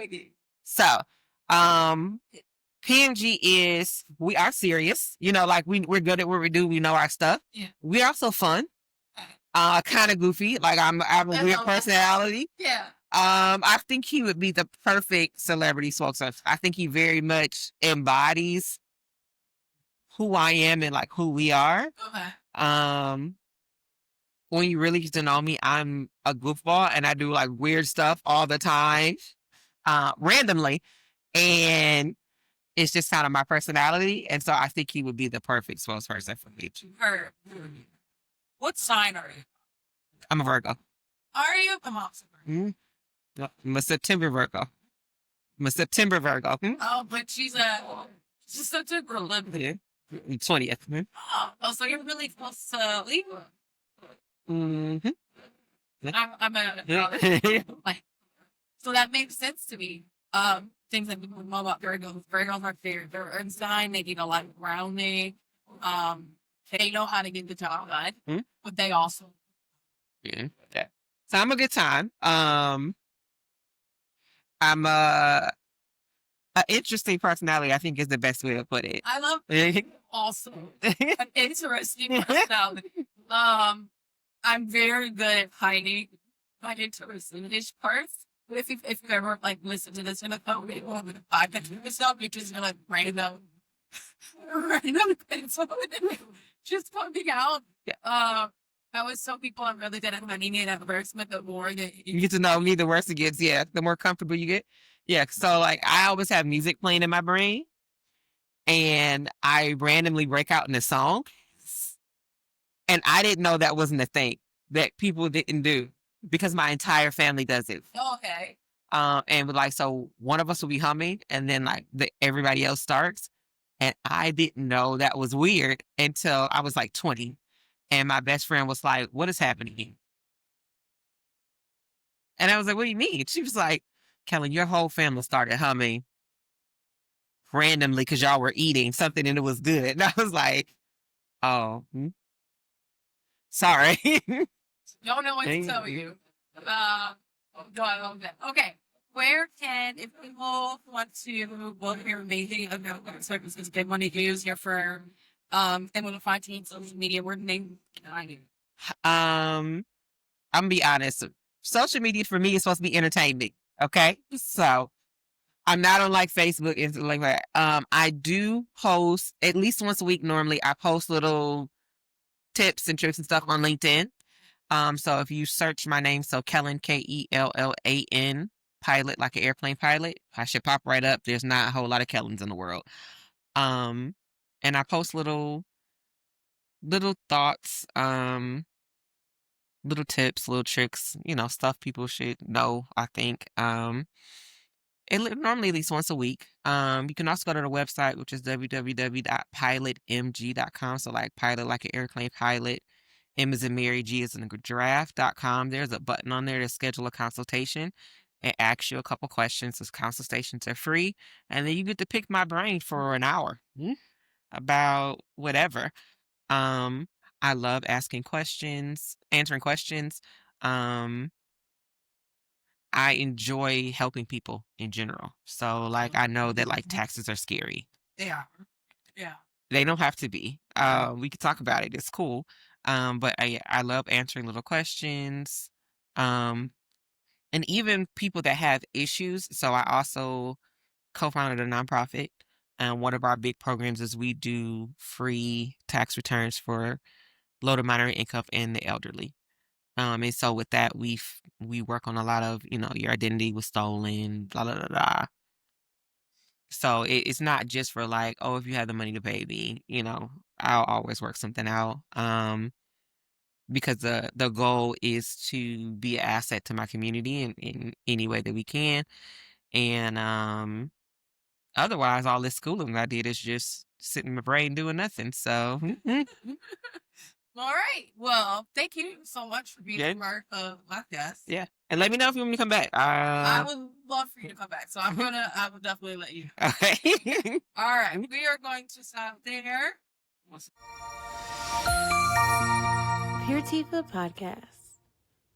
So, PMG is, we are serious. Like we're good at what we do. We know our stuff. Yeah. We are also fun. Kind of goofy. Like I'm a weird personality. Yeah. I think he would be the perfect celebrity spokesperson. I think he very much embodies who I am and like who we are. Okay. When you really get to know me, I'm a goofball and I do like weird stuff all the time, randomly. And It's just kind of my personality. And so I think he would be the perfect spokesperson for me. Her. What sign are you? I'm a Virgo. Are you? I'm also Virgo. I'm a September Virgo. Oh, but she's September 11th. Yeah. 20th. Oh, so you're really close to Libra. Mm-hmm. I'm like, so that makes sense to me. Things that people know about Virgos. Virgos are their earth sign. They need a lot of grounding. They know how to get the job done, but they also. Yeah. So I'm a good time. I'm an interesting personality, I think is the best way to put it. I love also an interesting personality. I'm very good at hiding my interesting parts. But if you've ever like listened to this in a phone, maybe one of the podcast myself, you're just gonna random things just coming out. I always tell people I'm really good at hiding it at first, but the more that You get to know me, the worse it gets. Yeah, the more comfortable you get. Yeah, so like I always have music playing in my brain, and I randomly break out in a song, and I didn't know that wasn't a thing that people didn't do because my entire family does it. okay. And like so, one of us will be humming, and then like everybody else starts, and I didn't know that was weird until I was like 20, and my best friend was like, "What is happening here?" And I was like, "What do you mean?" She was like, "Kellen, your whole family started humming randomly because y'all were eating something and it was good." And I was like, "Oh, sorry." Don't know what to tell you. No, I love that. Okay. Where can, if people want to book your amazing event services, they want to use your firm, and want to find you on social media, where do they find you? I'm gonna be honest. Social media for me is supposed to be entertainment. Okay. So I'm not on like Facebook and stuff like that. I do post at least once a week. Normally I post little tips and tricks and stuff on LinkedIn. So if you search my name, so Kellen, Kellan, pilot, like an airplane pilot, I should pop right up. There's not a whole lot of Kellens in the world. And I post little thoughts, little tips, little tricks, stuff people should know, I think. Normally at least once a week. You can also go to the website, which is www.pilotmg.com. So like pilot, like an airplane pilot. M as in Mary, G as in giraffe.com. There's a button on there to schedule a consultation. It asks you a couple questions. Those consultations are free. And then you get to pick my brain for an hour about whatever. I love answering questions. I enjoy helping people in general. So like I know that like taxes are scary. Yeah. They don't have to be. We could talk about it. It's cool. But I love answering little questions. And even people that have issues. So I also co-founded a nonprofit. And one of our big programs is we do free tax returns for low to moderate income and the elderly. And so with that, we work on a lot of, your identity was stolen, blah, blah, blah, blah. So it's not just for like, oh, if you have the money to pay me, I'll always work something out. Because the goal is to be an asset to my community in any way that we can. And otherwise, all this schooling I did is just sitting in my brain doing nothing. So All right. Well, thank you so much for being Yeah. a part of my podcast. yeah. And let me know if you want me to come back. I would love for you to come back. So I will definitely let you. Okay. All right. We are going to stop there. Pure Tifa Podcast.